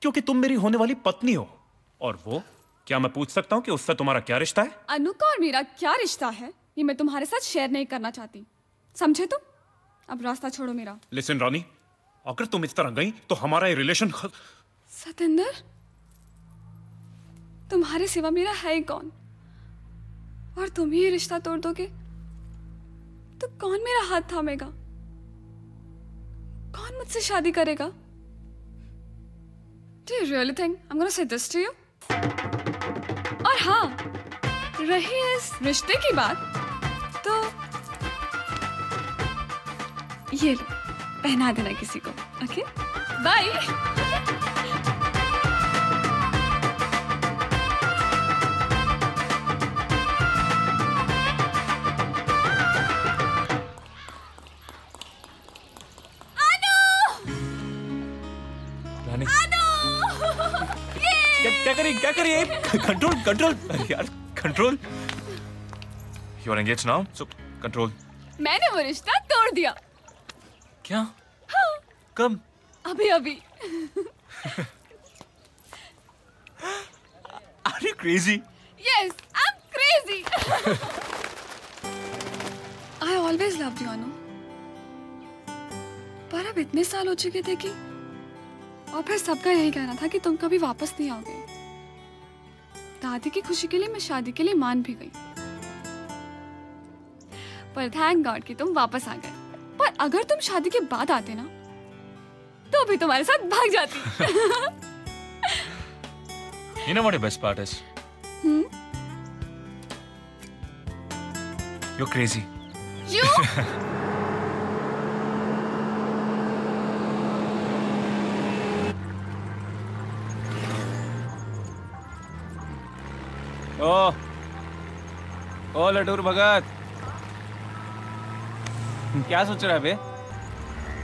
क्योंकि तुम मेरी होने वाली पत्नी हो। और वो, क्या मैं पूछ सकता हूँ कि उससे तुम्हारा क्या रिश्ता है? अनु का और मेरा क्या रिश्ता है, ये मैं तुम्हारे साथ शेयर नहीं करना चाहती। समझे तुम? अब रास्ता छोड़ो मेरा। लिसन रानी, अगर तुम इस तरह गई तो हमारा ये रिलेशन सतेंद्र? तुम्हारे सिवा मेरा है ही कौन? और तुम ही रिश्ता तोड़ दोगे तो कौन मेरा हाथ थामेगा? कौन मुझसे शादी करेगा? Do you really think I'm gonna say this to you? और हाँ, रही इस रिश्ते की बात, तो ये लो, पहना देना किसी को, ओके? बाय। क्या करिए? कंट्रोल अरे यार control. You are engaged now, so control. मैंने वो रिश्ता तोड़ दिया। क्या? हाँ। कब? अभी। Are you crazy? Yes, I'm crazy. I always loved you, Anu. पर अब इतने साल हो चुके थे कि, और फिर सबका यही कहना था कि तुम कभी वापस नहीं आओगे। दादी की खुशी के लिए मैं शादी के लिए मान भी गई, पर थैंक गॉड कि तुम वापस आ गए। पर अगर तुम शादी के बाद आते ना, तो भी तुम्हारे साथ भाग जाती। You know what the best part is? You're crazy. You? ओ लटूर भगत, क्या सोच रहा है बे?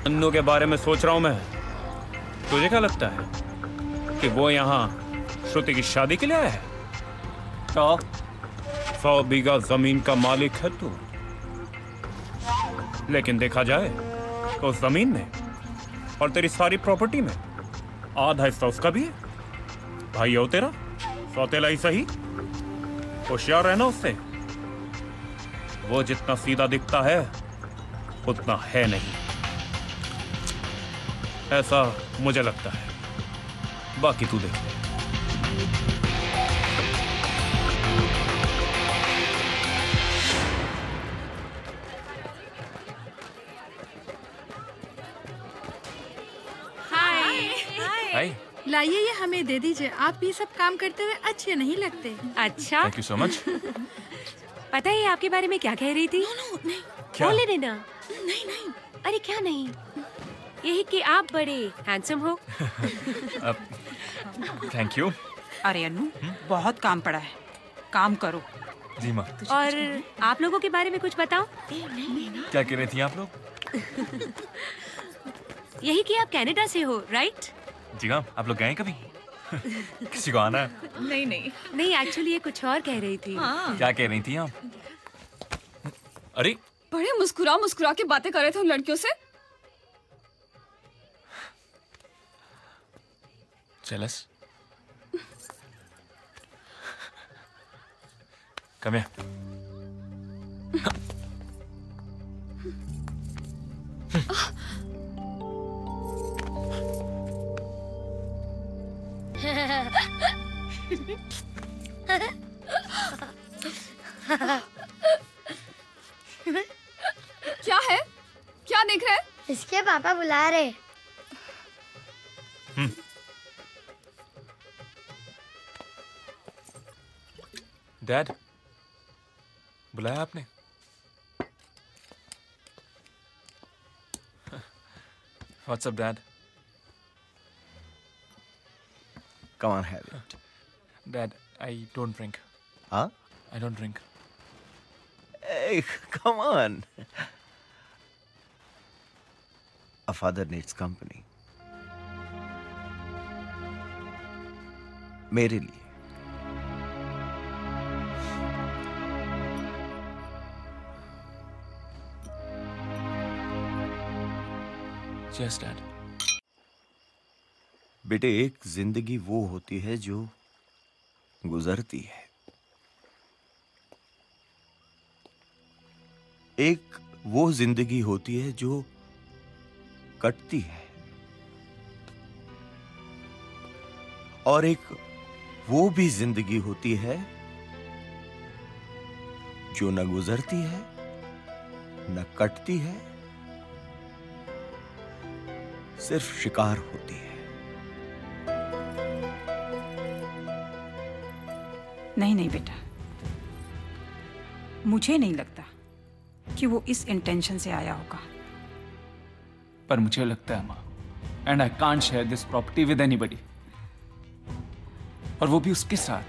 अन्नू के बारे में सोच रहा हूं मैं। तुझे क्या लगता है कि वो यहाँ श्रुति की शादी के लिए आया है? तो 100 बीघा जमीन का मालिक है तू, लेकिन देखा जाए तो उस जमीन में और तेरी सारी प्रॉपर्टी में आधा हिस्सा उसका भी है। भाई हो तेरा, सौतेला ही सही, होशियार रहना उससे। वो जितना सीधा दिखता है उतना है नहीं, ऐसा मुझे लगता है। बाकी तू देख ले। हाय। लाइए ये हमें दे दीजिए। आप ये सब काम करते हुए अच्छे नहीं लगते। अच्छा, थैंक यू सो मच। पता है आपके बारे में क्या कह रही थी? नहीं। क्या? बोले देना। नहीं। अरे क्या नहीं? यही कि आप बड़े हैंडसम हो। Thank you. अरे अन्नू, बहुत काम पड़ा है, काम करो। जी माँ। और आप लोगों के बारे में कुछ बताओ। क्या कह रही थी आप लोग? यही कि आप कनाडा से हो, राइट? जी हाँ। आप लोग गए कभी? किसी को आना है? नहीं, एक्चुअली ये कुछ और कह रही थी। क्या कह रही थी आप? अरे बड़े मुस्कुरा के बातें कर रहे थे उन लड़कियों से। Jealous? Come here. क्या है? क्या देख रहे हैं? इसके पापा बुला रहे। डैड, बुलाया आपने? What's up, Dad? Come on, have it. Dad, I don't drink. Huh? I don't drink. Hey, come on. A father needs company. मेरे लिए। Yes, Dad. बेटे, एक जिंदगी वो होती है जो गुजरती है, एक वो जिंदगी होती है जो कटती है, और एक वो भी जिंदगी होती है जो न गुजरती है न कटती है, सिर्फ शिकार होती है। नहीं नहीं बेटा, मुझे नहीं लगता कि वो इस इंटेंशन से आया होगा। पर मुझे लगता है माँ, and I can't share this property with anybody, और वो भी उसके साथ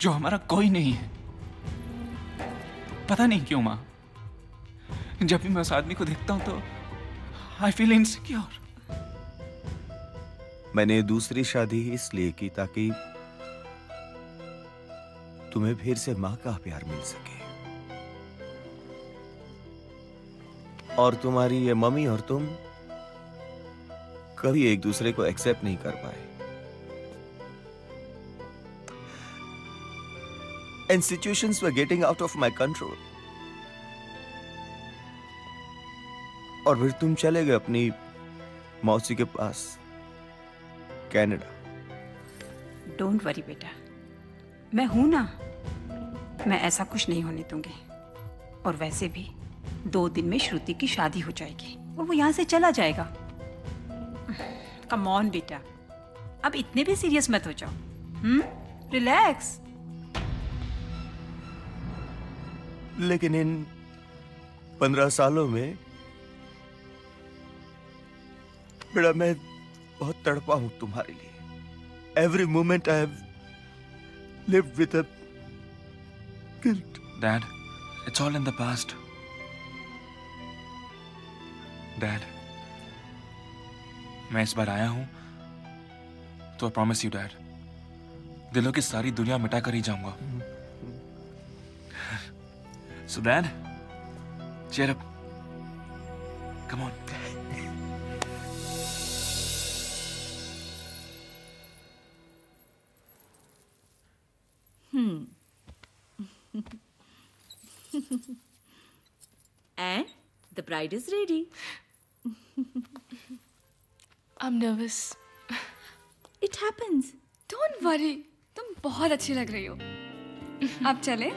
जो हमारा कोई नहीं है। पता नहीं क्यों माँ, जब भी मैं उस आदमी को देखता हूं तो आई फील इनसिक्योर। मैंने दूसरी शादी इसलिए की ताकि तुम्हें फिर से मां का प्यार मिल सके, और तुम्हारी ये मम्मी और तुम कभी एक दूसरे को एक्सेप्ट नहीं कर पाए, and situations were getting out of my control। और फिर तुम चले गए अपनी मौसी के पास कनाडा। डोंट वरी बेटा, मैं हूं ना, मैं ऐसा कुछ नहीं होने दूंगी। और वैसे भी 2 दिन में श्रुति की शादी हो जाएगी और वो यहां से चला जाएगा। कम ऑन बेटा, अब इतने भी सीरियस मत हो जाओ। रिलैक्स। लेकिन इन 15 सालों में बेटा मैं बहुत तड़पा हूं तुम्हारे लिए। Every moment I have lived with a guilt. Dad, it's all in the past. Dad, मैं इस बार आया हूं तो आई प्रॉमिस यू डैड, दिलों की सारी दुनिया मिटा कर ही जाऊंगा। So Dad, cheer up. Come on. And the bride is ready. I'm nervous. It happens. Don't worry. तुम बहुत अच्छी लग रही हो। अब चले?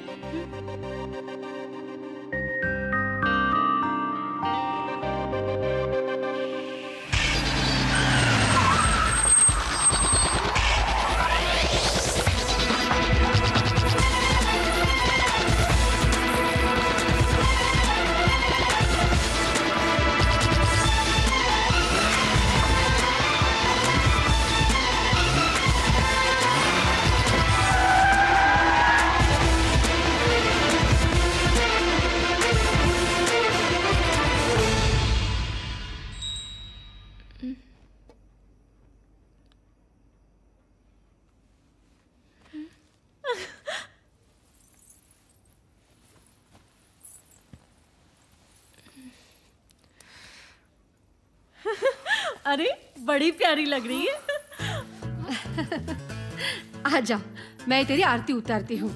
अरे बड़ी प्यारी लग रही है। आजा, मैं तेरी आरती उतारती हूँ।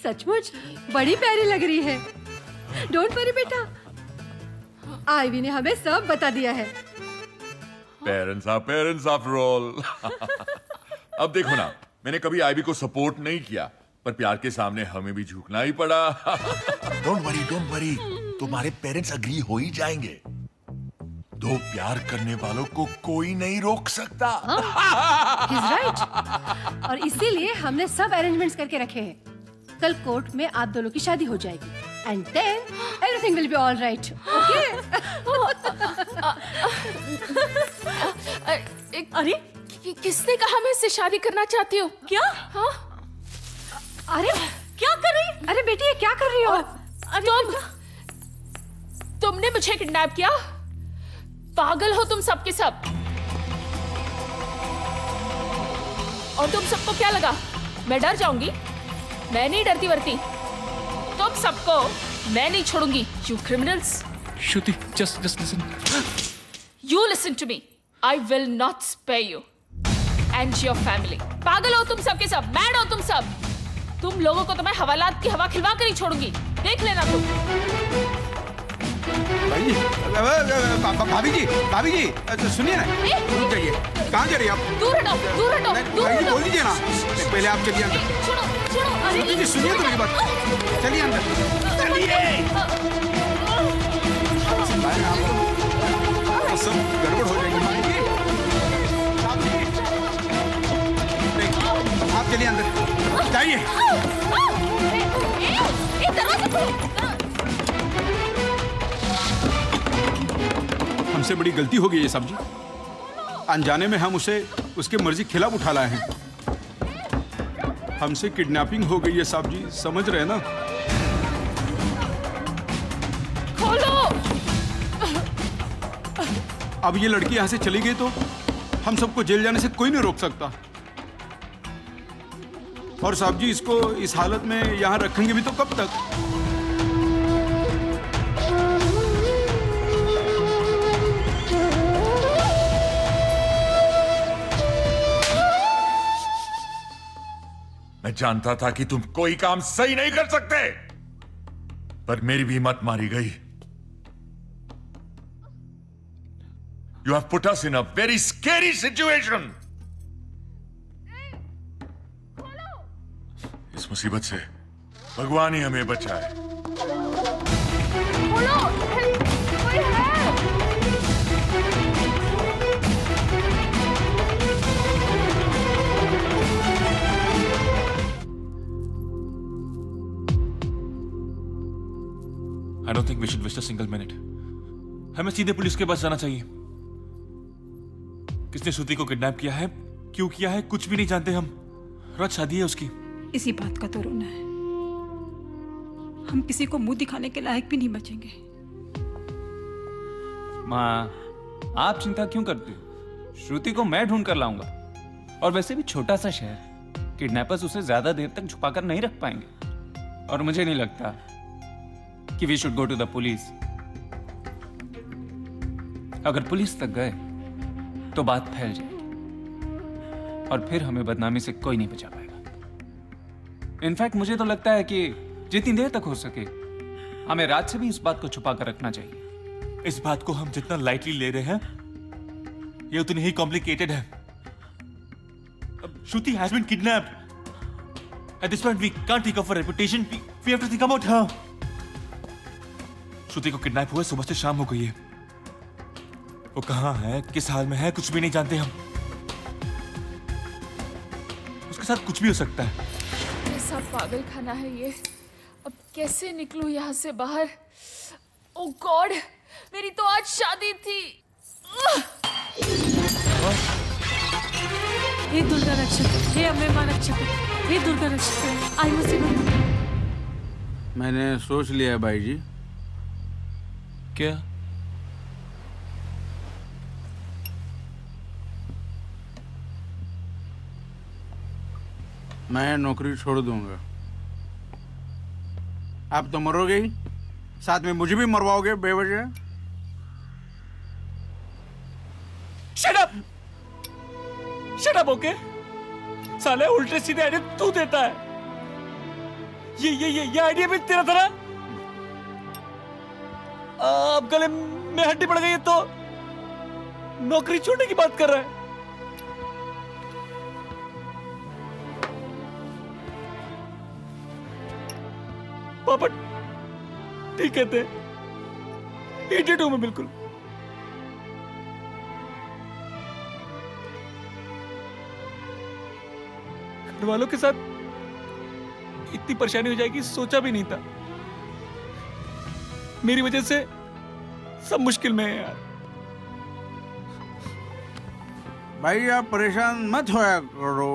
सचमुच बड़ी प्यारी लग रही है। डोंट वरी बेटा, आईवी ने हमें सब बता दिया है। Parents after all. अब देखो ना, मैंने कभी आईवी को सपोर्ट नहीं किया, पर प्यार के सामने हमें भी झुकना ही पड़ा। डोंट वरी, तुम्हारे पेरेंट्स अग्री हो ही जाएंगे। 2 प्यार करने वालों को कोई नहीं रोक सकता। He's right। और इसीलिए हमने सब अरेंजमेंट्स करके रखे हैं। कल कोर्ट में आप दोनों की शादी हो जाएगी, and then everything will be all right. अरे किसने कहा मैं इससे शादी करना चाहती हूँ? क्या? हाँ? अरे क्या कर रही? अरे बेटी, ये क्या कर रही हो? तुमने मुझे किडनैप किया? पागल हो तुम सब के सब। और तुम सबको क्या लगा मैं डर जाऊंगी? मैं नहीं डरती वरती। तुम सबको मैं नहीं छोड़ूंगी, you criminals। Shruti, just listen। You listen to me। I will not spare you and your family। पागल हो तुम सब के सब, मैड हो तुम सब। तुम लोगों को तो मैं हवालात की हवा खिलवा कर ही छोड़ूंगी, देख लेना तुम। भाभी जी तो सुनिए ना, रुक जाइए। कहाँ जा रही हैं आप? दूर हटो, दूर हटो, दूर भाई जी हटो। बोल दीजिए ना, पहले आप चलिए अंदर। सुनो, सुनो, अरे भाभी जी सुनिए तो मेरी बात, चलिए अंदर, चलिए। सब गड़बड़ हो जाएगी भाभी जी। आप चलिए अंदर, जाइए। हमसे बड़ी गलती हो गई है साहब जी। अनजाने में हम उसे उसके मर्जी के खिलाफ उठा लाए हैं। हमसे किडनैपिंग हो गई है साहब जी, समझ रहे हैं ना? खोलो। अब ये लड़की यहाँ से चली गई तो हम सबको जेल जाने से कोई नहीं रोक सकता। और साहब जी इसको इस हालत में यहाँ रखेंगे भी तो कब तक? मैं जानता था कि तुम कोई काम सही नहीं कर सकते, पर मेरी भी हिम्मत मारी गई। You have put us in a very scary situation. इस मुसीबत से भगवान ही हमें बचाए। I don't think we should waste a single minute. हमें सीधे पुलिस के पास जाना चाहिए। किसने श्रुति को किडनैप किया है, क्यों किया है, कुछ भी नहीं जानते हम। रात शादी है उसकी। इसी बात का तो रोना है। हम किसी को मुंह दिखाने के लायक भी नहीं बचेंगे। माँ, आप चिंता क्यों करती हो? श्रुति को मैं ढूंढ कर लाऊंगा। और वैसे भी छोटा सा शहर, किडनैपर्स उसे ज्यादा देर तक छुपाकर नहीं रख पाएंगे। और मुझे नहीं लगता कि we should go to the police. अगर पुलिस तक गए तो बात फैल जाएगी और फिर हमें बदनामी से कोई नहीं बचा पाएगा। इनफैक्ट मुझे तो लगता है कि जितनी देर तक हो सके हमें रात से भी इस बात को छुपा कर रखना चाहिए। इस बात को हम जितना लाइटली ले रहे हैं ये उतनी ही कॉम्प्लिकेटेड है। Shruti has been kidnapped. At this point we can't think of her reputation, we have to think about her. Shruti को किडनैप हुए सुबह से शाम हो गई है। वो कहां है, किस हाल में है, कुछ भी नहीं जानते हम। उसके साथ कुछ भी हो सकता है। ऐसा पागल खाना है ये। अब कैसे निकलूं यहाँ से बाहर? ओह गॉड, मेरी तो आज शादी थी। हे दुर्गा रक्षक, हे अम्बे मां रक्षक, हे दुर्गा रक्षक, आई मुसीबत। मैंने सोच लिया है भाई जी। क्या? मैं नौकरी छोड़ दूंगा। आप तो मरोगे ही, साथ में मुझे भी मरवाओगे बेवजह। Shut up! Shut up, okay? साले उल्टे सीधे आइडिया तू देता है। ये आइडिया भी तेरा था ना? अब गले में हड्डी पड़ गई है तो नौकरी छोड़ने की बात कर रहा है। पापा ठीक कहते हैं, इडियट हूं मैं बिल्कुल। घर वालों के साथ इतनी परेशानी हो जाएगी सोचा भी नहीं था। मेरी वजह से सब मुश्किल में है यार। भाई आप परेशान मत होया करो।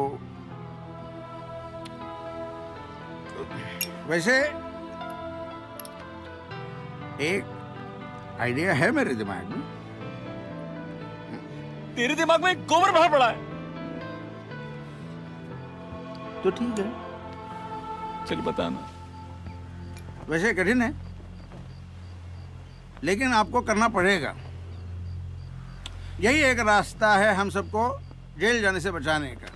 वैसे एक आइडिया है मेरे दिमाग में। तेरे दिमाग में गोबर बाहर पड़ा है तो ठीक है, चल बताना। वैसे कठिन है लेकिन आपको करना पड़ेगा। यही एक रास्ता है हम सबको जेल जाने से बचाने का।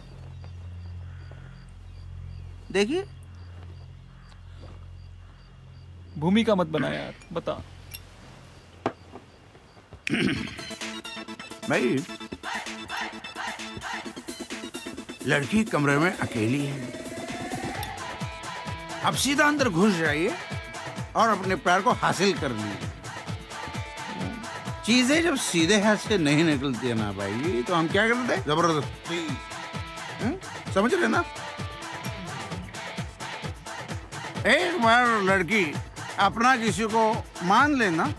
देखिए, भूमि का मत बना यार, बता। भाई लड़की कमरे में अकेली है, अब सीधा अंदर घुस जाइए और अपने प्यार को हासिल कर लीजिए। चीजें जब सीधे हाथ से नहीं निकलती है ना भाई, तो हम क्या करते हैं? जबरदस्ती। समझ रहे ना? एक बार लड़की अपना किसी को मान लेना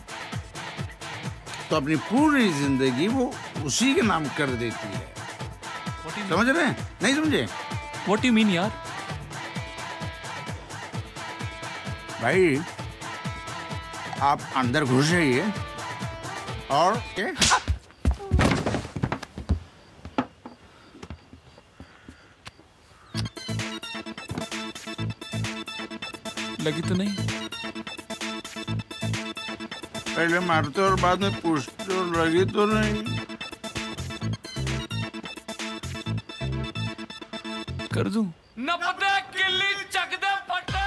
तो अपनी पूरी जिंदगी वो उसी के नाम कर देती है। समझ रहे हैं? नहीं समझे? What you mean यार? भाई आप अंदर घुस जाइए और लगी तो नहीं? पहले मारते और बाद में पूछते और लगी तो नहीं। कर दूं? नपदे किल्ली चक दे फटे।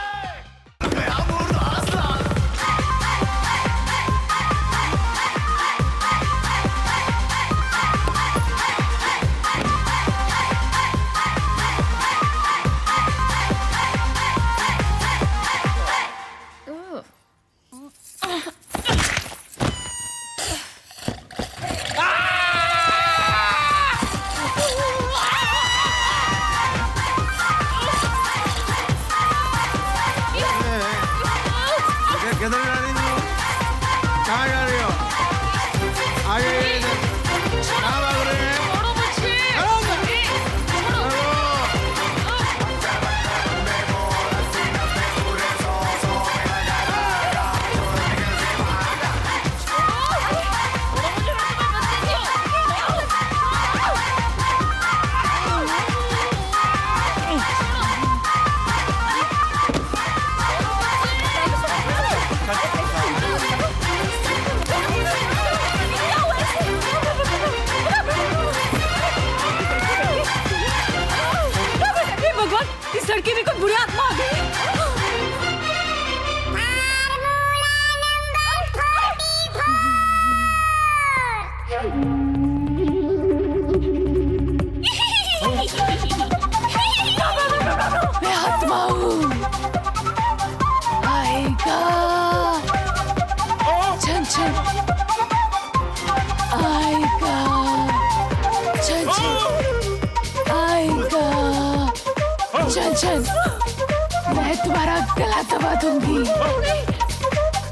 मैं तुम्हारा गला दबा दूंगी।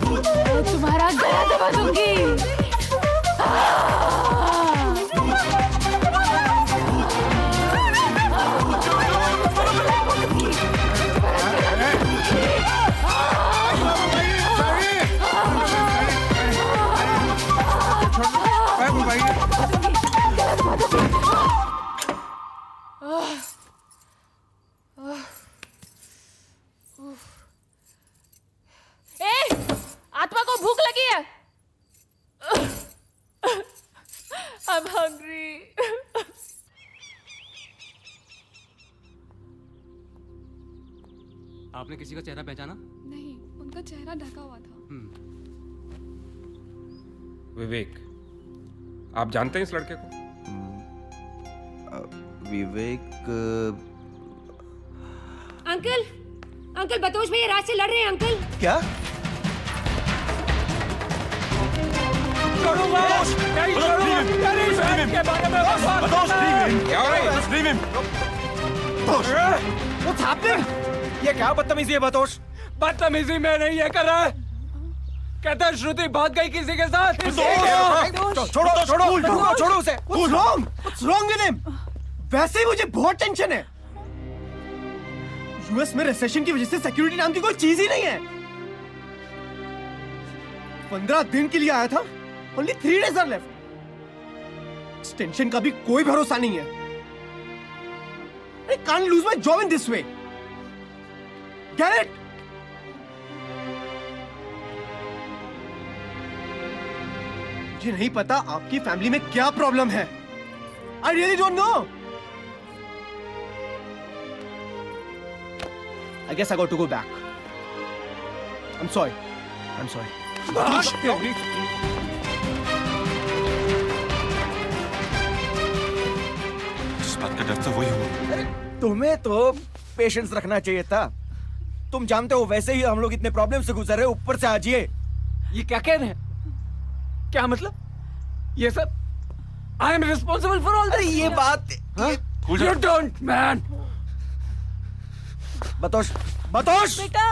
मैं तुम्हारा गला दबा दूंगी। आत्मा को भूख लगी है। I'm hungry. आपने किसी का चेहरा पहचाना? नहीं, उनका चेहरा ढका हुआ था। विवेक, आप जानते हैं इस लड़के को? विवेक अंकल, अंकल बतौश भैया रात से लड़ रहे हैं अंकल। क्या? ये क्या बदतमीजी है बतौश? बदतमीजी मैं नहीं ये कर रहा है। कहता है श्रुति भाग गई किसी के साथ। छोड़ो छोड़ो छोड़ो उसे। What's wrong with him? वैसे ही मुझे बहुत टेंशन है। यूएस में रिसेशन की वजह से सिक्योरिटी नाम की कोई चीज ही नहीं है। 15 दिन के लिए आया था, only 3 days are left. इस टेंशन का भी कोई भरोसा नहीं है। I can't lose my job in this way. Get it? मुझे नहीं पता आपकी फैमिली में क्या प्रॉब्लम है। I really don't know. I guess I got to go back. I'm sorry. I'm sorry. शायद से वही हुआ। अरे तुम्हें तो पेशेंस रखना चाहिए था। तुम जानते हो वैसे ही हम लोग इतने प्रॉब्लम से गुजर रहे, ऊपर से आज ये क्या कह रहे हैं? क्या मतलब? ये सब I am responsible for all this. ये बात यू डोंट मैन। बतोश बेटा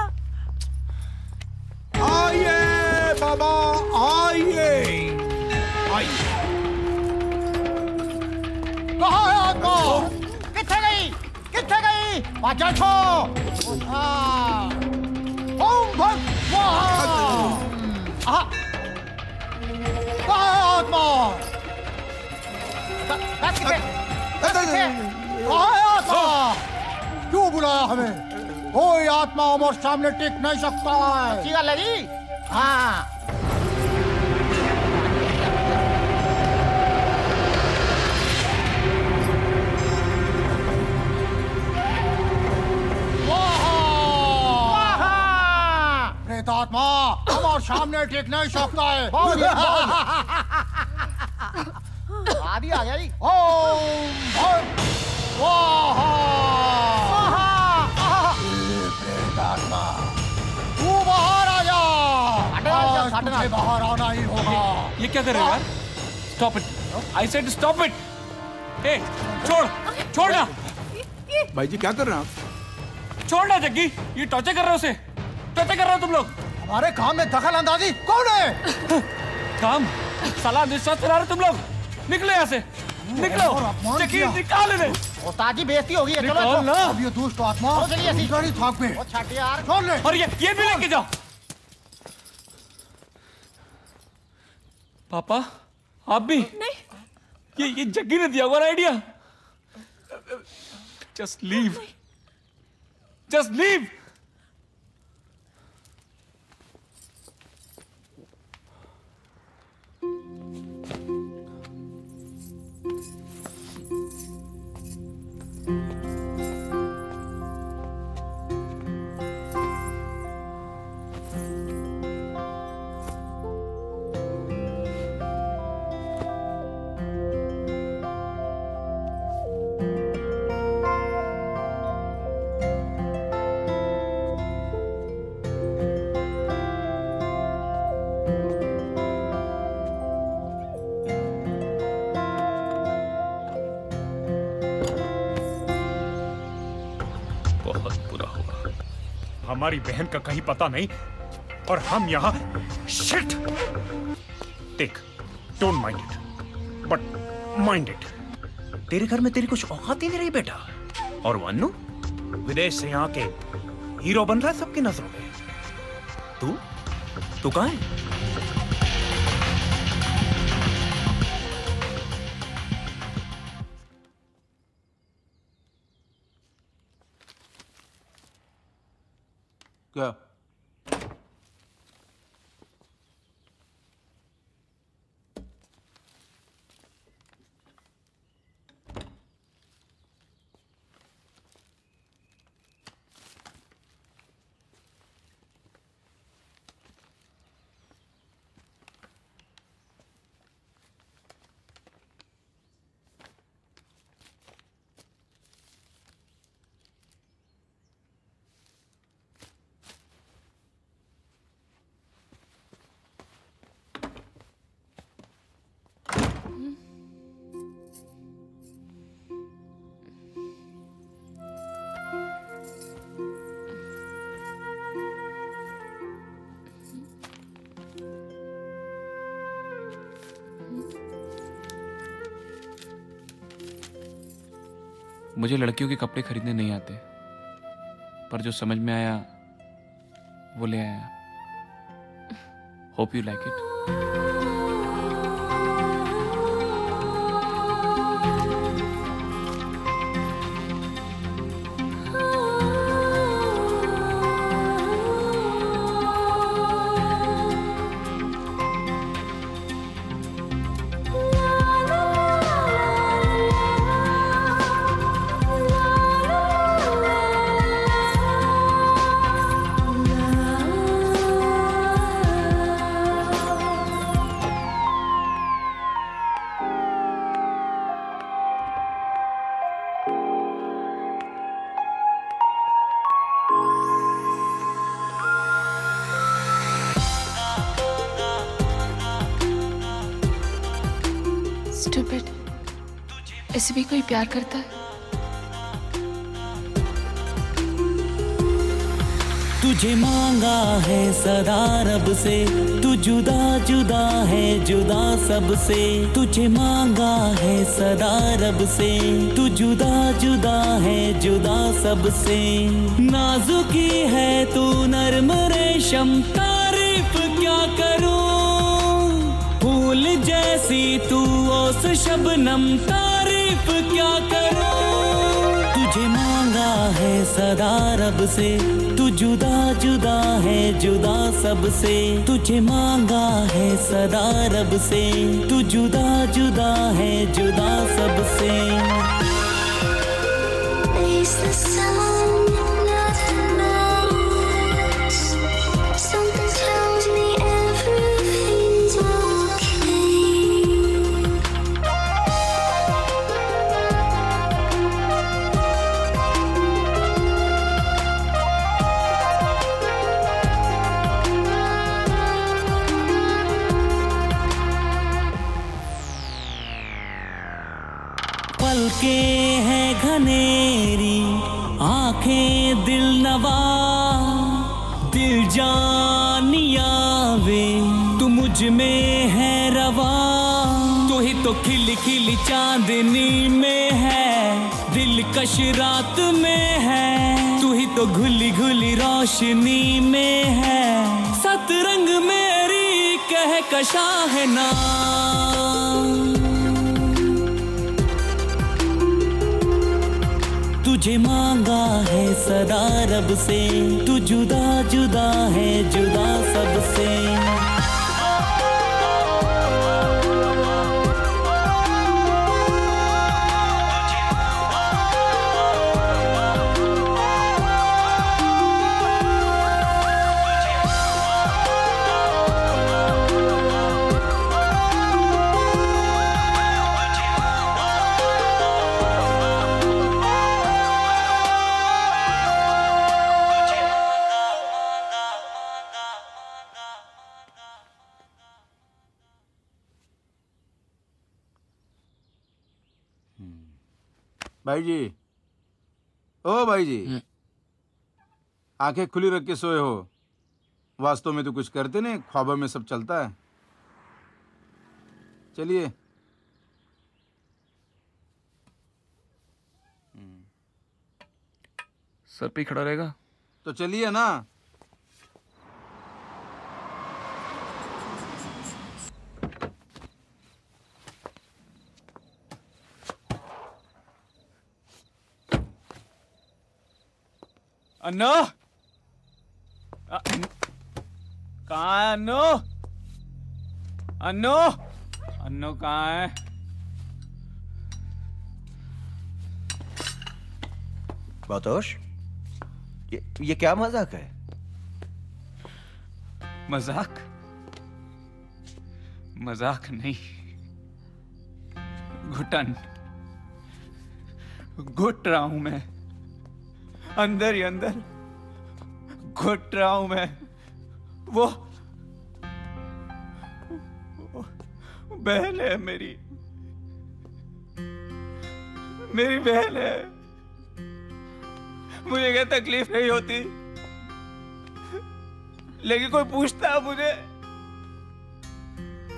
आइए बाबा, आइए आइए। कहाँ है आत्मा? किथे गई? किथे गई? बचा छो। ओम भगवान। कहाँ है आत्मा? कहाँ है आत्मा? क्यों बुलाया हमें? कोई आत्मा हमारे सामने टिक नहीं सकता है। ठीक है लगी? हाँ। प्रेतात्मा हमारे सामने टिक नहीं सकता है। आदि आ गया जी। ओम भगवान। प्रेतात्मा तू बाहर आ जा। आज तुझे बाहर आना ही होगा। ये क्या कर रहे हो यार? Stop it, I said stop it. ए, छोड़ ना। भाई जी क्या कर रहे हैं आप? छोड़ना जग्गी, ये टॉर्चर कर रहे हो उसे। टॉर्चर कर रहे हो तुम लोग। हमारे काम में दखल अंदाजी कौन है? काम साला निश्वास चला रहे तुम लोग। निकलो यहाँ से, निकलो। जग्गी निकाल इन्हें। ताजी बेइज्जती होगी। निकाल ना। अब ये दुष्ट आत्मा गाड़ी थाक में। छट यार। छोड़ ले। और ये भी लेके जाओ। पापा आप भी? नहीं। ये जग्गी ने दिया हुआ idea. Just leave, just leave. हमारी बहन का कहीं पता नहीं और हम यहाँ शिट। देख, don't mind it, but mind it. तेरे घर में तेरी कुछ औकात ही नहीं रही बेटा। और वन्नू विदेश से यहाँ के हीरो बन रहा है सबकी नजरों में। तू कहाँ है? क्या? मुझे लड़कियों के कपड़े खरीदने नहीं आते, पर जो समझ में आया वो ले आया। Hope you like it. Stupid. ऐसे भी कोई प्यार करता है? तुझे मांगा है सदा रब से, तू जुदा जुदा है जुदा सबसे। तुझे मांगा है सदा रब से, तू जुदा जुदा है जुदा सबसे। नाजुकी है तू नर्म रेशम, तारीफ क्या करूं। फूल जैसी तू ओस शबनम, तारीफ क्या करूं। तुझे मांगा है सदा रब से, तू जुदा जुदा है जुदा सबसे। तुझे मांगा है सदा रब से, तू जुदा जुदा है जुदा सबसे। पलके हैं घनेरी, आंखें दिल नवा, दिल जानिया वे तू मुझ में है रवा। तू ही तो खिली खिली चांदनी में है, दिलकश रात में है। तू ही तो घुली घुली रोशनी में है, सतरंग मेरी कहकशा है ना। तुझे मांगा है सदा रब से, तू जुदा जुदा है जुदा सबसे। भाई जी, ओ भाई जी, आंखें खुली रख के सोए हो। वास्तव में तो कुछ करते नहीं, ख्वाबों में सब चलता है। चलिए। सर पे खड़ा रहेगा तो चलिए ना। अन्नो, कहाँ है अन्नो? अन्नो, अन्नो कहाँ है? बातोश, ये क्या मजाक है? मजाक? मजाक नहीं, घुटन। घुट रहा हूं मैं, अंदर ही अंदर घुट रहा हूं मैं। वो बहन है मेरी बहन है। मुझे क्या तकलीफ नहीं होती, लेकिन कोई पूछता मुझे,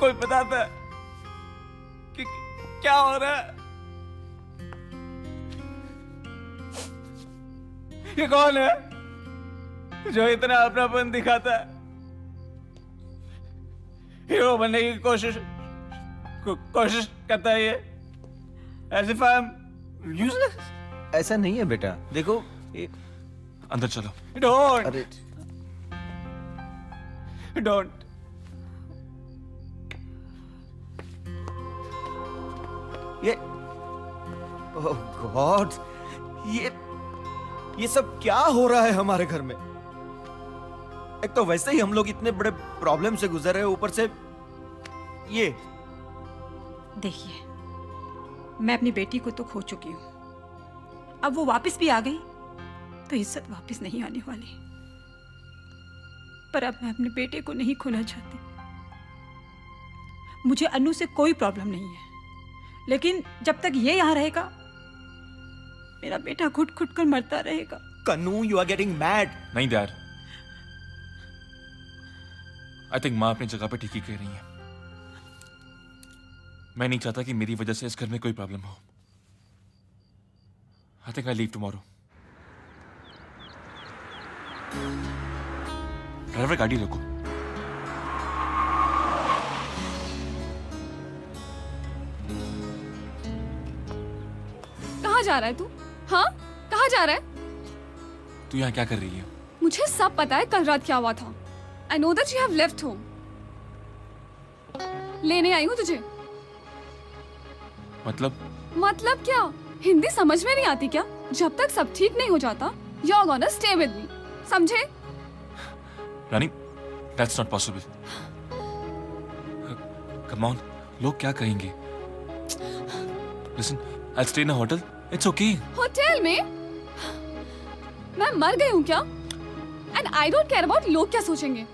कोई बताता कि क्या हो रहा है। ये कौन है जो इतना अपनापन दिखाता है? हीरो बनने की कोशिश करता है ये, as if I'm useless। ऐसा नहीं है बेटा, देखो अंदर चलो। Don't। अरे Don't। ये ओह गॉड, ये सब क्या हो रहा है हमारे घर में? एक तो वैसे ही हम लोग इतने बड़े प्रॉब्लम से गुजर रहे हैं, ऊपर से ये। देखिए, मैं अपनी बेटी को तो खो चुकी हूँ, अब वो वापस भी आ गई तो इज्जत वापस नहीं आने वाली। पर अब मैं अपने बेटे को नहीं खोना चाहती। मुझे अनु से कोई प्रॉब्लम नहीं है, लेकिन जब तक ये यहाँ रहेगा मेरा बेटा घुट घुट कर मरता रहेगा। कन्नू, यू आर गेटिंग मैड। नहीं डैड, आई थिंक माँ अपनी जगह पे ठीक ही कह रही है। मैं नहीं चाहता कि मेरी वजह से इस घर में कोई प्रॉब्लम हो। I think I leave tomorrow. Driver, गाड़ी रोको। कहाँ जा रहा है तू? हाँ, कहाँ जा रहा है? तू यहाँ क्या कर रही है? मुझे सब पता है कल रात क्या हुआ था। I know that you have left home. लेने आई हूँ तुझे। मतलब क्या? हिंदी समझ में नहीं आती क्या? जब तक सब ठीक नहीं हो जाता, you're gonna stay with me. समझे? रानी, that's not possible. Come on, लोग क्या कहेंगे? Listen, I'll stay in a hotel. It's okay. Hotel में? मैं मर गई हूँ क्या? And I don't care about लोग क्या सोचेंगे.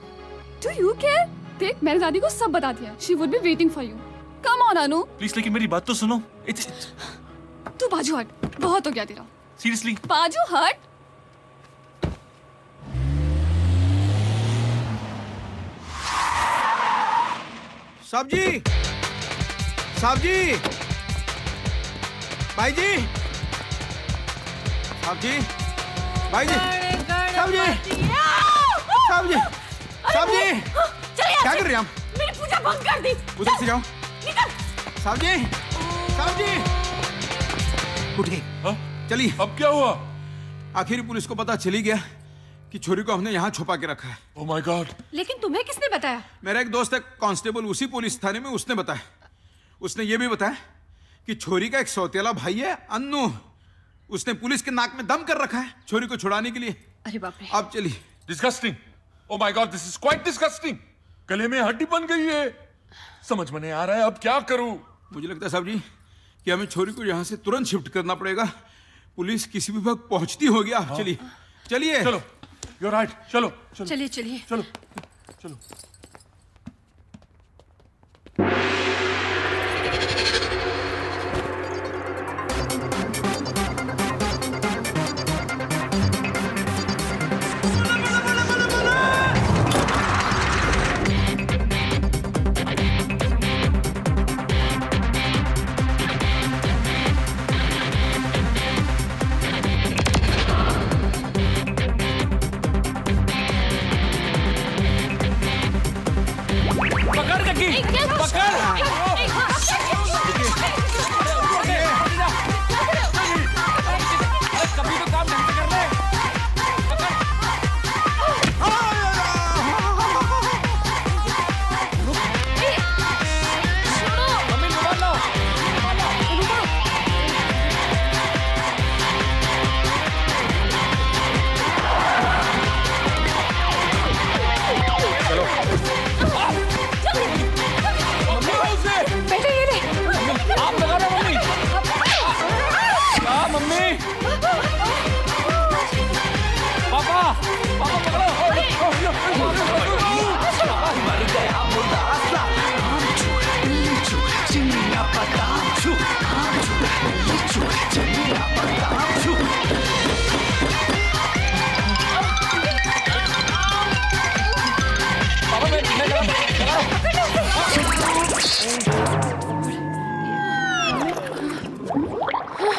Do you care? देख, मैंने दादी को सब बता दिया. She would be waiting for you. Come on, Anu. Please, लेकिन मेरी बात तो सुनो. तू बाजू हट. बहुत हो गया तेरा. Seriously? बाजू हट. सब्जी, सब्जी, भाई जी, सब्जी, भाई जी, सब्जी, सब्जी, सब्जी, क्या कर रहे हैं हम? मेरी पूजा भंग कर दी। उधर से जाओ। निकल। सब्जी, सब्जी, उठिए। चलिए। अब क्या हुआ? आखिर पुलिस को पता चली गया कि छोरी को हमने यहाँ छुपा के रखा है। Oh my God! लेकिन तुम्हें किसने बताया? मेरा एक दोस्त है कांस्टेबल, उसी पुलिस थाने में, उसने बताया। उसने ये भी बताया कि छोरी का एक सौतेला भाई है अन्नू, उसने पुलिस के नाक में दम कर रखा है छोरी को छुड़ाने के लिए। अरे बाप रे। अब चलिए। Disgusting! Oh my God, this is quite disgusting! गले में हड्डी बन गई है। समझ में नहीं आ रहा है अब क्या करूं। मुझे लगता है साहब जी कि हमें छोरी को यहाँ से तुरंत शिफ्ट करना पड़ेगा। पुलिस किसी भी वक्त पहुंचती होगी। आप चलिए, चलिए। चलो, you're right. चलो, चलो। चलिए, चलिए। चलो, चलो।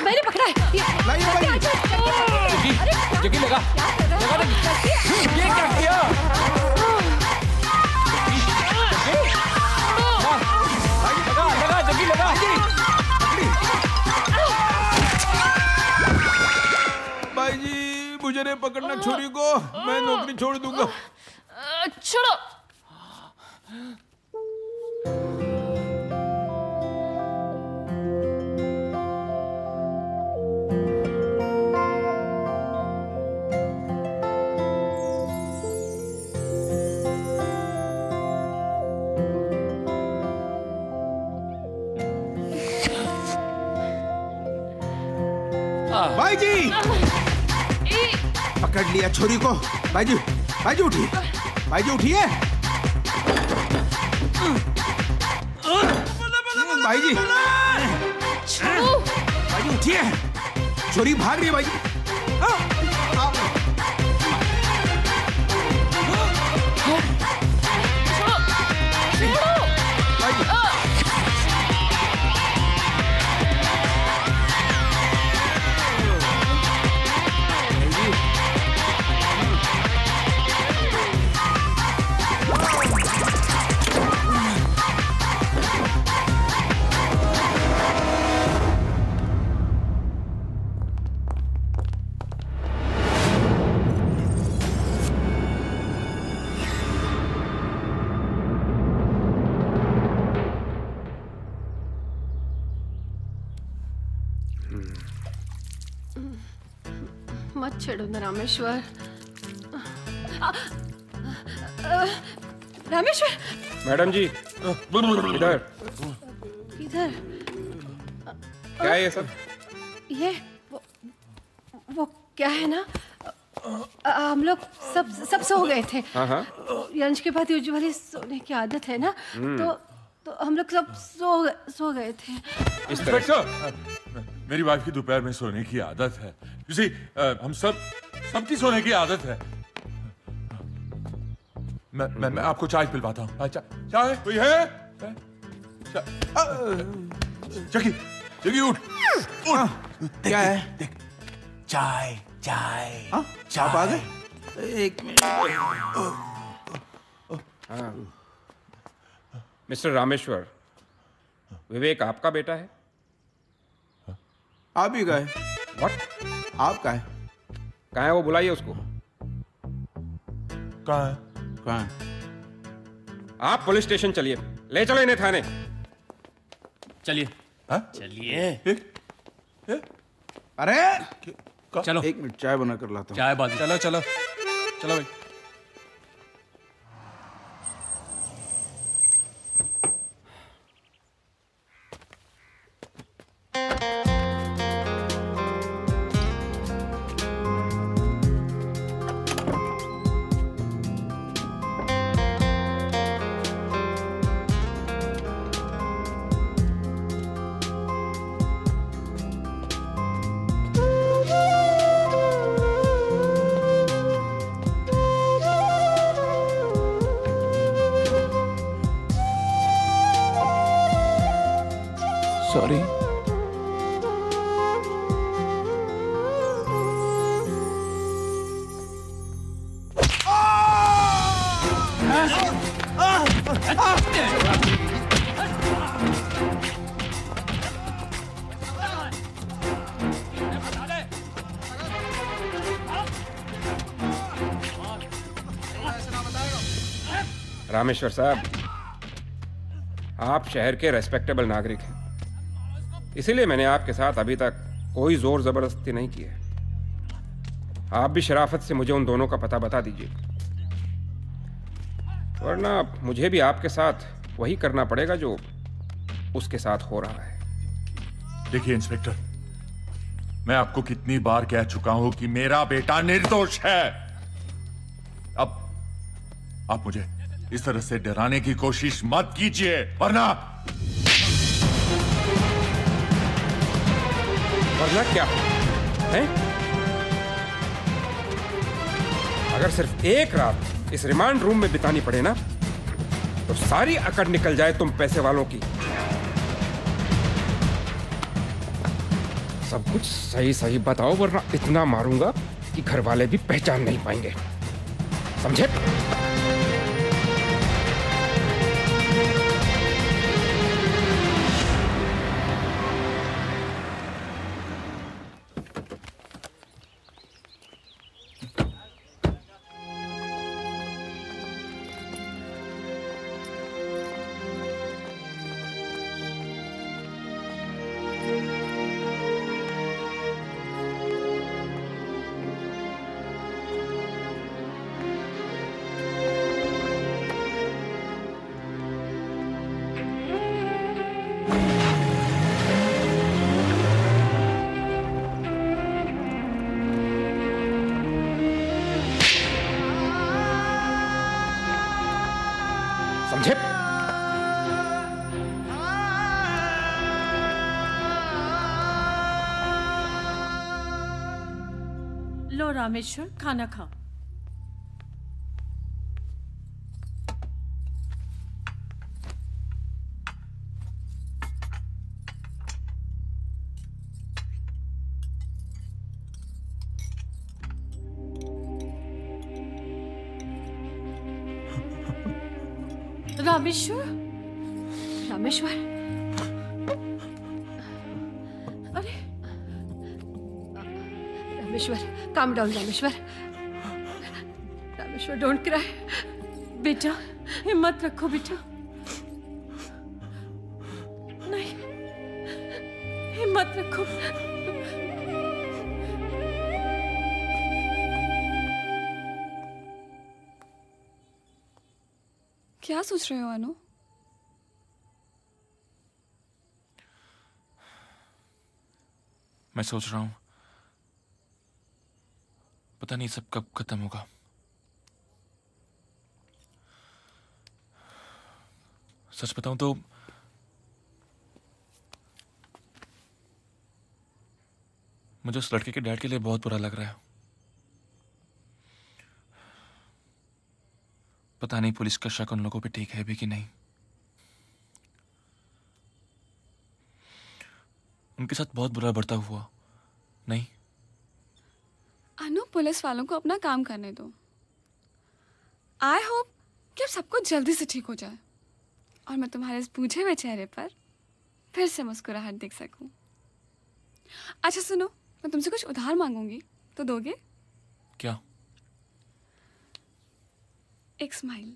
मैंने पकड़ा है। जगी लगा, ये क्या किया? लगा, जगी लगा। भाई जी मुझे नहीं पकड़ना छोरी को, मैं नौकरी छोड़ दूंगा। छोड़ो। भाई जी पकड़ लिया छोरी को। भाई जी, भाई जी उठिए, भाई जी उठिए। भाई जी छोड़ो। भाई उठिए, चोरी भाग रही है भाई। मत छेड़ो ना रामेश्वर। रामेश्वर मैडम जी, इधर। इधर क्या है ये सब? ये वो क्या है ना, हम लोग सब सो गए थे। हाँ। लंच के बाद यूजुअली सोने की आदत है ना, तो हम लोग सब सो गए थे। इंस्पेक्टर, मेरी वाइफ की दोपहर में सोने की आदत है। किसी हम सबकी सोने की आदत है। मैं आपको चाय पिलवाता हूँ। चाय कोई है? जगी उठ। क्या है? देख, चाय चाय आप आ गए? एक मिनट। हाँ। मिस्टर रामेश्वर, विवेक आपका बेटा है? आप ही गए? What? आप का है? कहाँ है वो? बुलाइए उसको। कहाँ है? आप पुलिस स्टेशन चलिए, ले चलो इन्हें थाने। चलिए। चलिए। अरे चलो, एक मिनट, चाय बना कर लाता हूँ। चाय बात। चलो चलो चलो भाई। सॉरी। रामेश्वर साहब, आप शहर के रेस्पेक्टेबल नागरिक हैं, इसीलिए मैंने आपके साथ अभी तक कोई जोर जबरदस्ती नहीं की है। आप भी शराफत से मुझे उन दोनों का पता बता दीजिए, वरना मुझे भी आपके साथ वही करना पड़ेगा जो उसके साथ हो रहा है। देखिए इंस्पेक्टर, मैं आपको कितनी बार कह चुका हूं कि मेरा बेटा निर्दोष है। अब आप मुझे इस तरह से डराने की कोशिश मत कीजिए, वरना क्या है? अगर सिर्फ एक रात इस रिमांड रूम में बितानी पड़े ना, तो सारी अकड़ निकल जाए तुम पैसे वालों की। सब कुछ सही सही बताओ, वरना इतना मारूंगा कि घर वाले भी पहचान नहीं पाएंगे, समझे? लो रामेश्वर, खाना खाओ। रामेश्वर, रामेश्वर, अरे Rameshwar, calm down Rameshwar. Rameshwar, don't cry. बेटा, हिम्मत रखो बेटा। नहीं, हिम्मत रखो। क्या सोच रहे हो अनु? मैं सोच रहा हूं पता नहीं सब कब खत्म होगा। सच बताऊं तो मुझे उस लड़के के डैड के लिए बहुत बुरा लग रहा है। पता नहीं पुलिस का शक उन लोगों पे ठीक है भी कि नहीं। उनके साथ बहुत बुरा बर्ताव हुआ नहीं? अनु, पुलिस वालों को अपना काम करने दो। आई होप कि अब सब कुछ जल्दी से ठीक हो जाए और मैं तुम्हारे इस बूझे हुए चेहरे पर फिर से मुस्कुराहट देख सकूं। अच्छा सुनो, मैं तुमसे कुछ उधार मांगूंगी तो दोगे? क्या? एक स्माइल।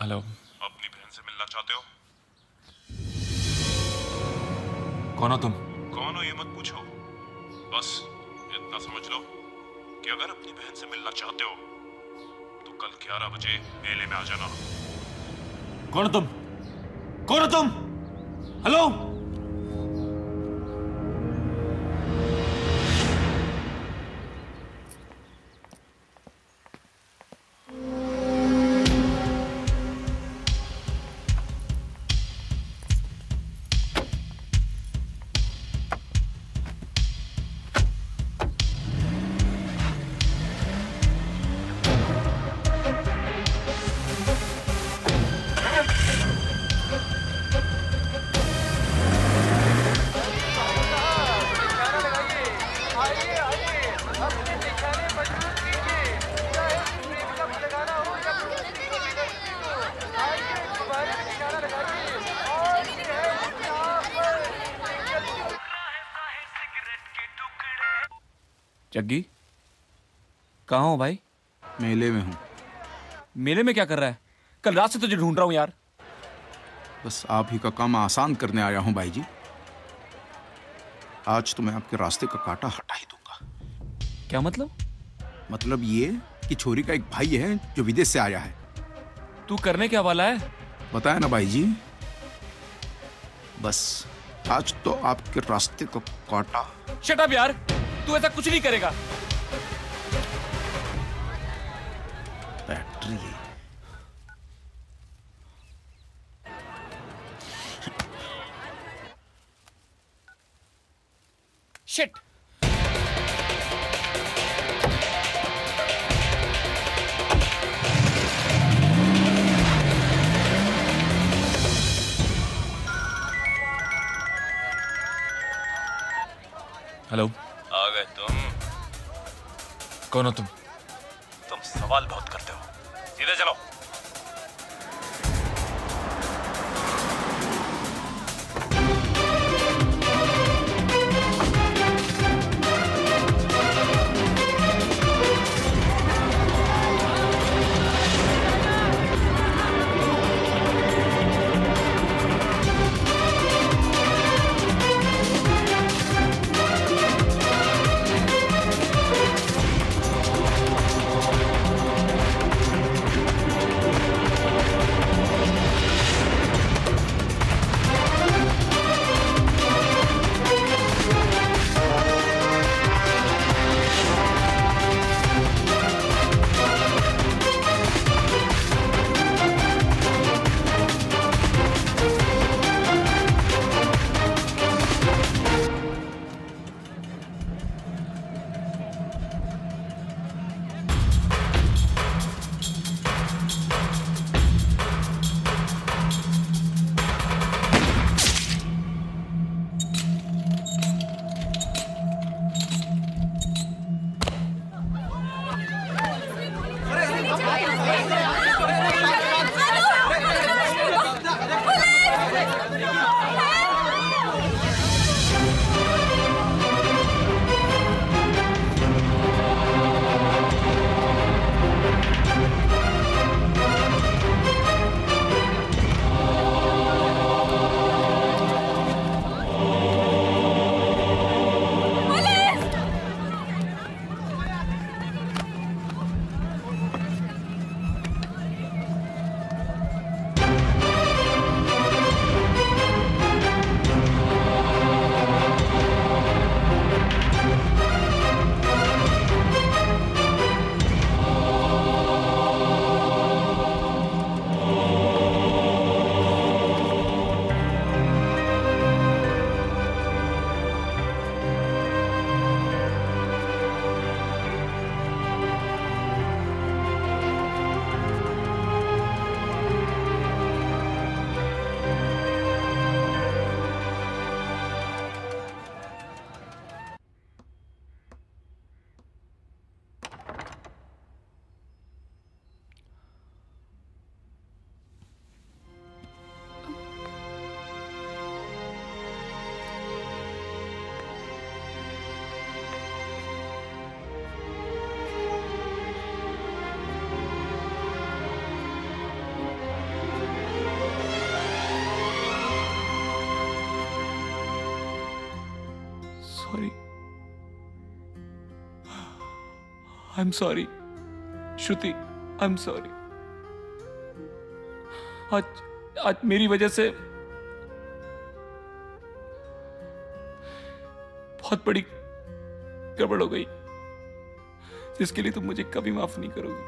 हेलो। अपनी बहन से मिलना चाहते हो? कौन हो तुम? कौन हो ये मत पूछो, बस इतना समझ लो कि अगर अपनी बहन से मिलना चाहते हो तो कल 11 बजे मेले में आ जाना। कौन हो तुम? कौन हो तुम? हेलो? जग्गी, कहाँ हो भाई? मेले में हूँ। मेले में क्या कर रहा है? कल रात से तुझे ढूंढ रहा हूँ यार। बस आप ही का काम आसान करने आया हूँ भाई जी। आज तो मैं आपके रास्ते का कांटा हटा ही दूंगा। क्या मतलब? मतलब ये कि छोरी का एक भाई है जो विदेश से आया है। तू करने क्या वाला है? बताया ना भाई जी। बस आज तो आपके रास्ते का कांटा। शट अप यार, तू ऐसा कुछ नहीं करेगा। Battery shit. हेलो, आ गए तुम? कौन हो तुम? तुम सवाल बहुत करते हो, सीधे चलो। Sorry, I am sorry Shruti, I am sorry. आज मेरी वजह से बहुत बड़ी गड़बड़ हो गई, जिसके लिए तुम मुझे कभी माफ नहीं करोगी,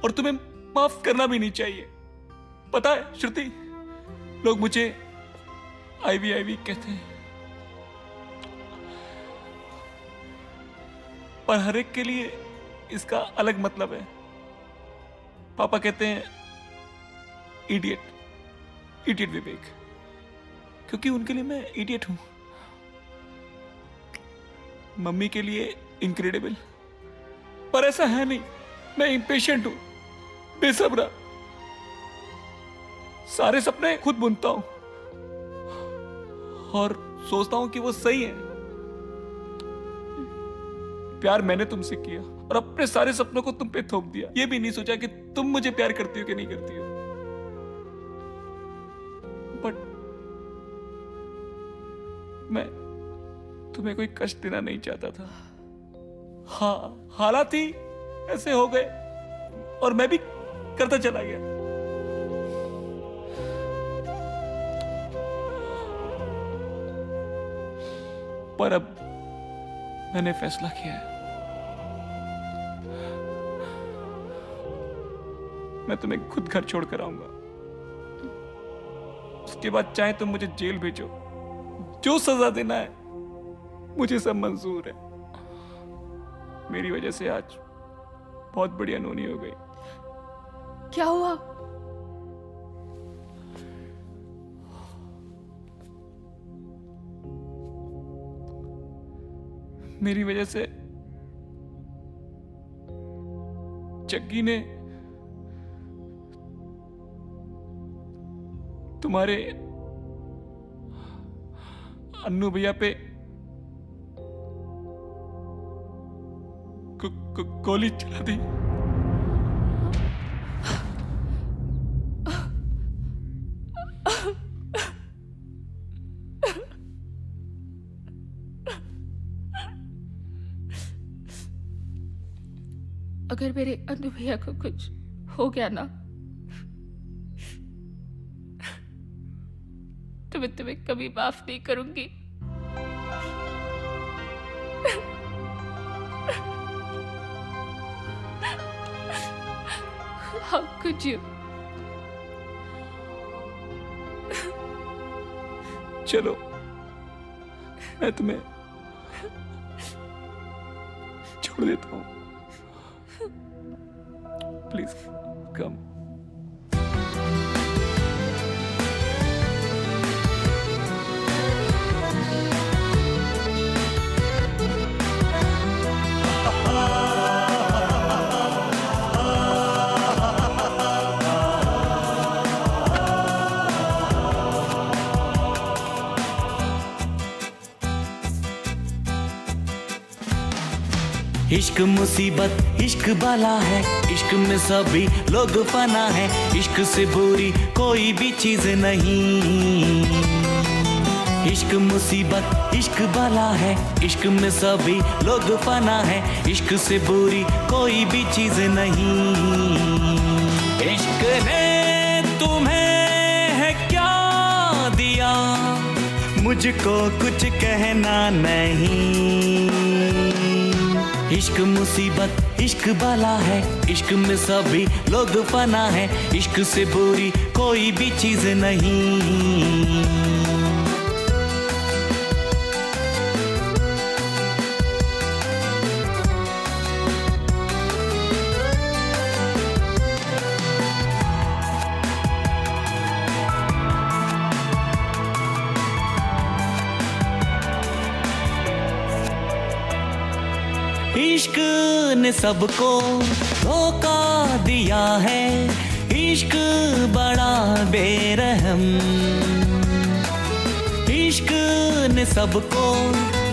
और तुम्हें माफ करना भी नहीं चाहिए। पता है श्रुति, लोग मुझे आईवी कहते हैं, पर हर एक के लिए इसका अलग मतलब है। पापा कहते हैं इडियट विवेक, क्योंकि उनके लिए मैं इडियट हूं। मम्मी के लिए इनक्रेडिबल, पर ऐसा है नहीं। मैं इम्पेशेंट हूं, बेसब्रा, सारे सपने खुद बुनता हूं और सोचता हूं कि वो सही है, प्यार मैंने तुमसे किया और अपने सारे सपनों को तुम पे थोप दिया। ये भी नहीं सोचा कि तुम मुझे प्यार करती हो कि नहीं करती हो। बट मैं तुम्हें कोई कष्ट देना नहीं चाहता था। हाँ, हालात ही ऐसे हो गए और मैं भी करता चला गया। पर अब मैंने फैसला किया है, मैं तुम्हें खुद घर छोड़कर आऊंगा। उसके बाद चाहे तुम मुझे जेल भेजो, जो सजा देना है मुझे सब मंजूर है। मेरी वजह से आज बहुत बड़ी अनहोनी हो गई। क्या हुआ? मेरी वजह से जग्गी ने तुम्हारे अन्नू भैया पे गोली चला दी। अगर मेरे अन्नू भैया को कुछ हो गया ना तो मैं तुम्हें कभी माफ नहीं करूंगी। How could you? चलो, मैं तुम्हें छोड़ देता हूं। Please come. इश्क मुसीबत इश्क बाला है, इश्क में सभी लोग फना है, इश्क से बुरी कोई भी चीज नहीं। इश्क मुसीबत इश्क बाला है, इश्क में सभी लोग फना है, इश्क से बुरी कोई भी चीज नहीं। इश्क ने तुम्हें है क्या दिया, मुझको कुछ कहना नहीं। इश्क मुसीबत इश्क बाला है, इश्क में सभी लोग फना है, इश्क से बुरी कोई भी चीज नहीं। इश्क ने सबको धोखा दिया है, इश्क बड़ा बेरहम। इश्क ने सबको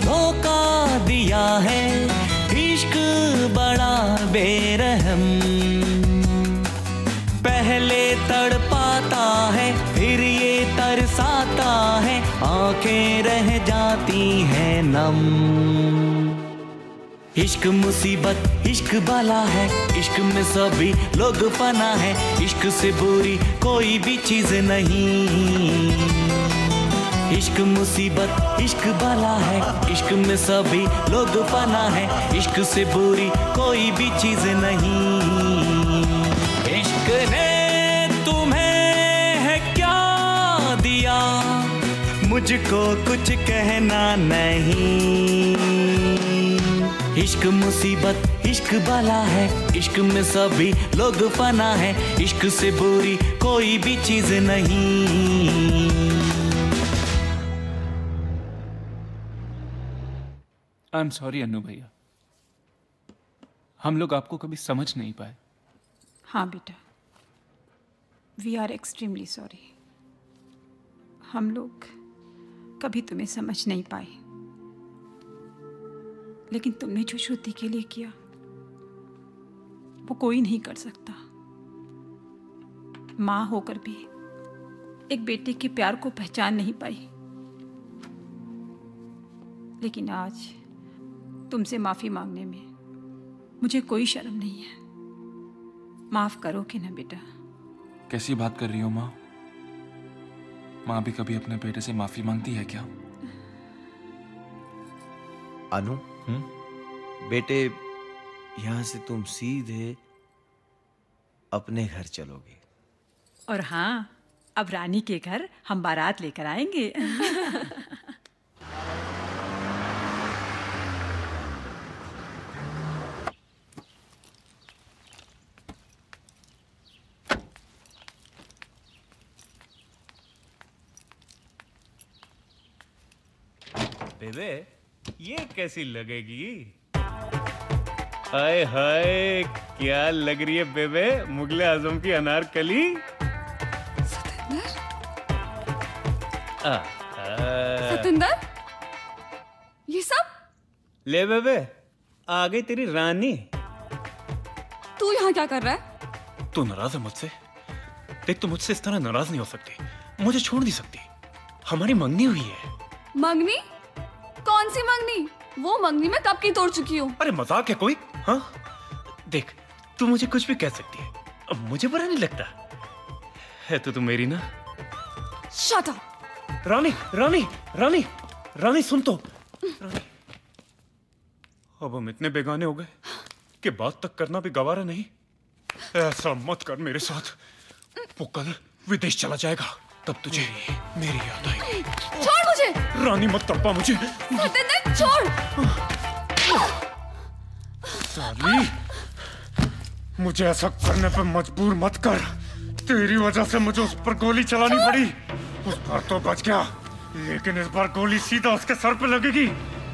धोखा दिया है, इश्क बड़ा बेरहम। पहले तड़पाता है फिर ये तरसाता है, आंखें रह जाती हैं नम। इश्क मुसीबत इश्क बाला है, इश्क में सभी लोग फना है, इश्क से बुरी कोई भी चीज नहीं। इश्क मुसीबत इश्क बाला है, इश्क में सभी लोग फना है, इश्क से बुरी कोई भी चीज नहीं। इश्क ने तुम्हें है क्या दिया, मुझको कुछ कहना नहीं। इश्क मुसीबत इश्क बाला है, इश्क में सभी लोग फना है, इश्क से बुरी कोई भी चीज नहीं। आई एम सॉरी अन्नू भैया, हम लोग आपको कभी समझ नहीं पाए। हाँ बेटा, वी आर एक्सट्रीमली सॉरी। हम लोग कभी तुम्हें समझ नहीं पाए, लेकिन तुमने जो श्रुति के लिए किया वो कोई नहीं कर सकता। माँ होकर भी एक बेटे के प्यार को पहचान नहीं पाई, लेकिन आज तुमसे माफी मांगने में मुझे कोई शर्म नहीं है। माफ करोगे ना बेटा? कैसी बात कर रही हो माँ? माँ भी कभी अपने बेटे से माफी मांगती है क्या? अनु, बेटे यहां से तुम सीधे अपने घर चलोगे। और हाँ, अब रानी के घर हम बारात लेकर आएंगे। बेबे, ये कैसी लगेगी? हाय हाय, क्या लग रही है बेबे, मुगले आजम की अनारकली। सतिंदर, ये सब? ले बेबे, आ गई तेरी रानी। तू यहाँ क्या कर रहा है? तू नाराज है मुझसे? देख, तू मुझसे इस तरह नाराज नहीं हो सकती, मुझे छोड़ नहीं सकती। हमारी मंगनी हुई है। मंगनी? कौन सी मंगनी? वो मंगनी मैं कब की तोड़ चुकी हूँ। अरे मजाक है कोई? हाँ, देख, तू मुझे कुछ भी कह सकती है, अब मुझे बुरा नहीं लगता है। तो तू मेरी ना। Shut up. रानी, रानी, रानी, रानी सुन तो। रानी, अब हम इतने बेगाने हो गए कि बात तक करना भी गवारा नहीं। ऐसा मत कर मेरे साथ। वो कल विदेश चला जाएगा, तब तुझे मेरी याद आएगी। छोड़ मुझे। रानी मत तड़पा मुझे। सतिंदर, छोड़। साली, मुझे ऐसा करने पर मजबूर मत कर। तेरी वजह से मुझे उस पर गोली चलानी पड़ी। उस बार तो बच गया, लेकिन इस बार गोली सीधा उसके सर पे लगेगी।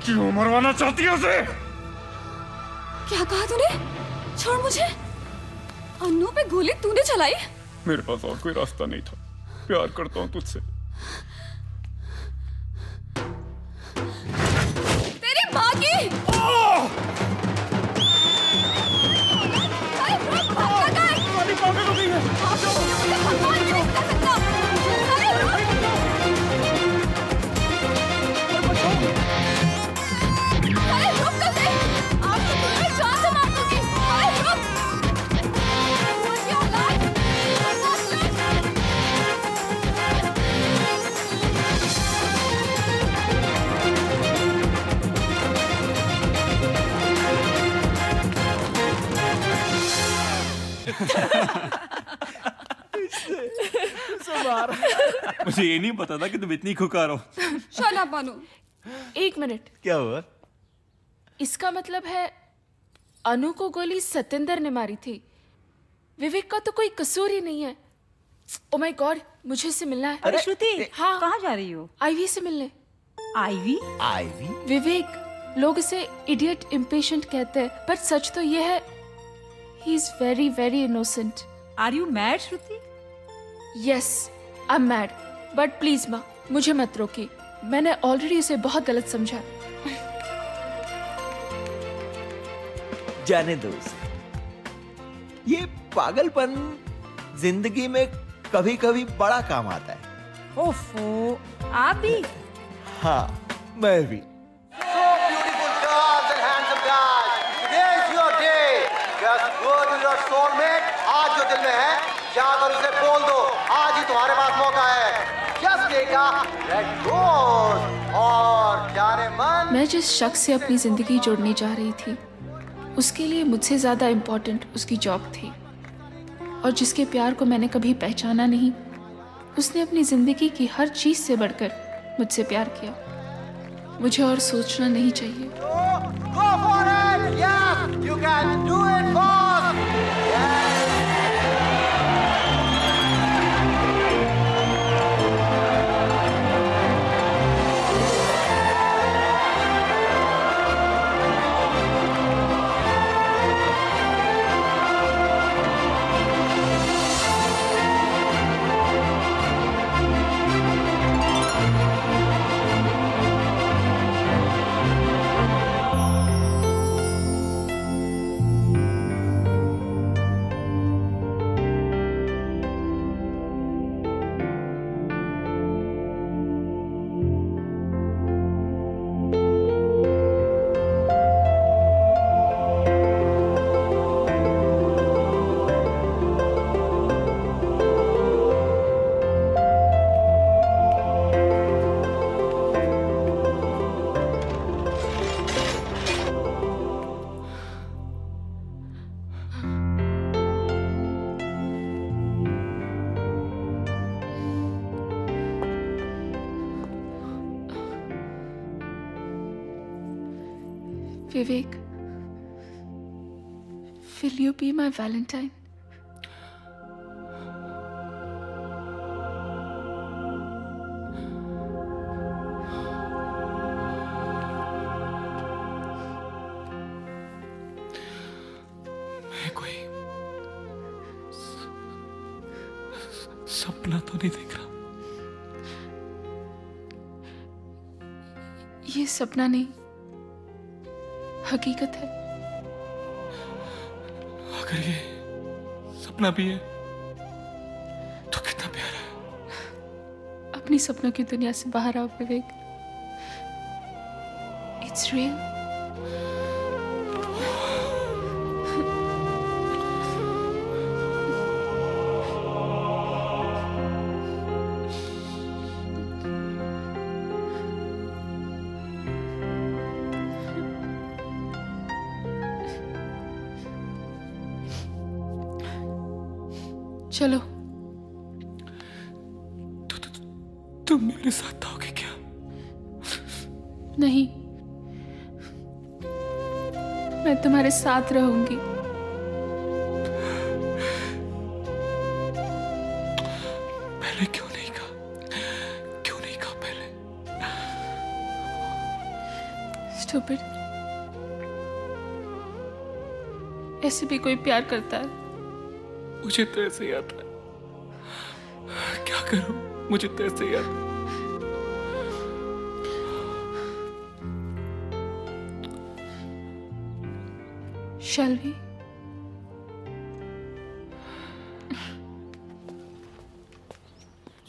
क्यों मरवाना चाहती है उसे? क्या कहा तूने? छोड़ मुझे। अन्नू पे गोली तूने चलाई? मेरे पास और कोई रास्ता नहीं था। प्यार करता हूँ तुझसे। तेरी माँ की। मुझे ये नहीं पता था कि तुम इतनी खुकार हो। शट अप अनु। एक मिनट, क्या हुआ? इसका मतलब है अनु को गोली सतिंदर ने मारी थी। विवेक का तो कोई कसूर ही नहीं है। ओ माय गॉड, मुझे इससे मिलना है। अरे श्रुति, हाँ, कहाँ जा रही हो? आईवी से मिलने। आईवी? आईवी? विवेक, लोग इसे इडियट इम्पेशेंट कहते हैं, पर सच तो ये है he is very very innocent. Are you mad Shruti? Yes, I am mad, but please माँ, मुझे मत रोकी। मैंने ऑलरेडी उसे बहुत गलत समझा। जाने दो उसे। ये पागलपन जिंदगी में कभी कभी बड़ा काम आता है। ओफो, आप भी? हाँ, मैं भी। आज जो दिल में है जाकर उसे बोल दो। आज ही तुम्हारे पास मौका है। Just take a red rose और जाने मन। मैं जिस शख्स से अपनी जिंदगी जोड़ने जा रही थी, उसके लिए मुझसे ज्यादा इम्पोर्टेंट उसकी जॉब थी, और जिसके प्यार को मैंने कभी पहचाना नहीं, उसने अपनी जिंदगी की हर चीज से बढ़कर मुझसे प्यार किया। मुझे और सोचना नहीं चाहिए। Go for it! Yes, you can do it, boss! Yes! Vivek, will you be my Valentine? मैं कोई सपना तो नहीं देख रहा। ये सपना नहीं, हकीकत है। अगर ये सपना भी है तो कितना प्यारा है। अपनी सपनों की दुनिया से बाहर आओ विवेक। It's real. चलो। तुम मेरे साथ आओगे क्या? नहीं, मैं तुम्हारे साथ रहूंगी। पहले क्यों नहीं कहा? क्यों नहीं कहा पहले? Stupid। ऐसे भी कोई प्यार करता है? मुझे तो ऐसे ही आता है। क्या करूं? मुझे तो ऐसे ही आता है। Shall we?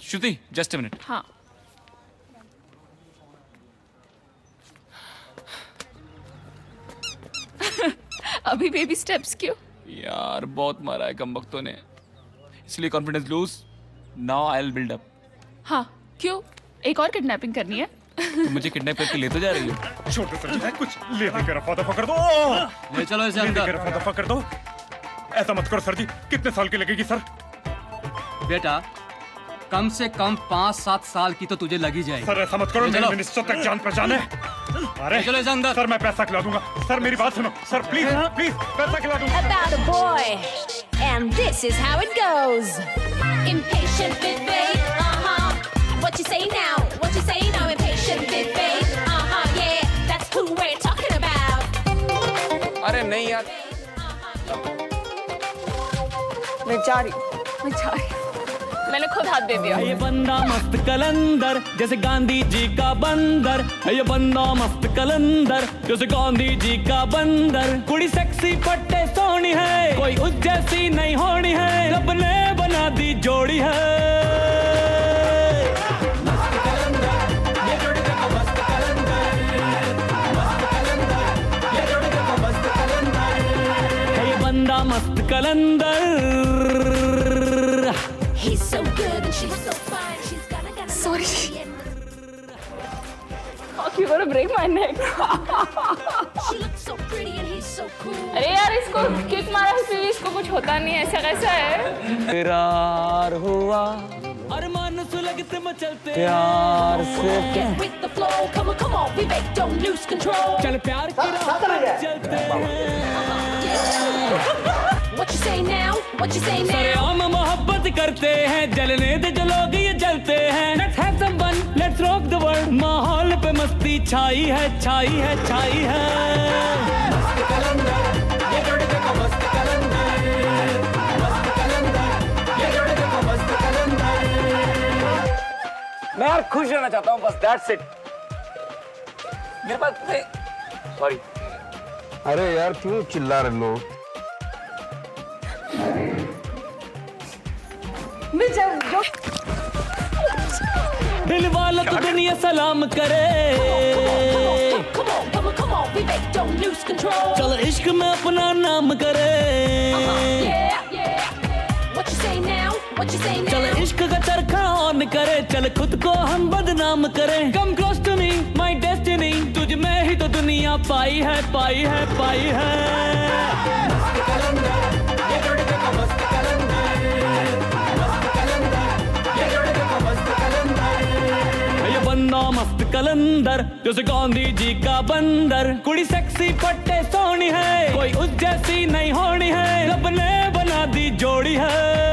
Shruti, just a minute. हाँ। अभी बेबी स्टेप्स क्यों? यार बहुत मारा है कम वक्तों ने, इसलिए confidence lose. Now I will build up. हाँ, क्यों? एक और किडनैपिंग करनी है? तुम मुझे किडनैप करके ले तो जा रही हो? छोड़ दो सर, कुछ ले देकर रफा दफा कर दो। ले चलो इसे अंदर। रफा दफा कर दो। ऐसा मत करो सर जी। कितने साल की लगेगी सर? बेटा कम से कम 5-7 साल की तो तुझे लगी जाएगी। सर ऐसा मत करो, मेरे मिनिस्टर तक जान पहचान है। अरे चलो इसे अंदर। सर मैं पैसा खिला दूंगा। सर मेरी बात सुनो सर, प्लीज प्लीज पैसा खिला दूंगा। About a boy, and this is how it goes. Impatient Vivek, what you say now? What you say now? Impatient Vivek, yeah, that's who we're talking about. अरे नहीं यार, मैं जा रही हूँ। मैंने खुद हाथ दे दिया। ये बंदा मस्त कलंदर जैसे गांधी जी का बंदर है। ये बंदा मस्त कलंदर जैसे गांधी जी का बंदर। कुड़ी सेक्सी पट्टे सोनी है, कोई उस जैसी नहीं होनी है। रब ने बना दी जोड़ी है। मस्त कलंदर, ये जोड़ी देखो मस्त कलंदर। मस्त कलंदर, ये जोड़ी देखो मस्त कलंदर। है ये बंदा मस्त कलंदर। He's so good and she's so fine. She's gotta Sorry. Fuck, you gonna break my neck. She looks so pretty and he's so cool. अरे यार इसको किक मारा फिर इसको कुछ होता नहीं है, ऐसा कैसा है? प्यार हुआ अरमान सुलगते मचलते प्यार से। Get with the flow, come on, Vivek, don't lose control. चल प्यार की राह पर चलते हैं। What you say now? What you say now? सरेआम मोहब्बत करते हैं, जलने दे जो लोग ये जलते हैं। Let's have some fun, let's rock the world। माहौल पे मस्ती छाई है, छाई है, छाई है। मस्त कलंदर, ये जोड़ी देखो मस्त कलंदर। मस्त कलंदर, ये जोड़ी देखो मस्त कलंदर। मैं यार खुश रहना चाहता हूँ, बस that's it। मेरे पास सॉरी। अरे यार क्यों चिल्ला रहे लोग? दिल वाला तो दुनिया सलाम करे। Come on, Vivek, don't lose control. चल इश्क में अपना नाम करे। What you say now? What you say now? चल इश्क का चरखा ऑन करे। चल खुद को हम बदनाम करें। Come close to me, my destiny। तुझ में ही तो दुनिया पाई है, पाई है, पाई है। मस्त कलंदर, ये जोड़ी देखो मस्त कलंदर। मस्त कलंदर, ये जोड़ी देखो मस्त कलंदर। ये बंदा नौ मस्त कलंदर जैसे गांधी जी का बंदर। कुड़ी सेक्सी पट्टे सोनी है, कोई उस जैसी नहीं होनी है, रब ने बना दी जोड़ी है।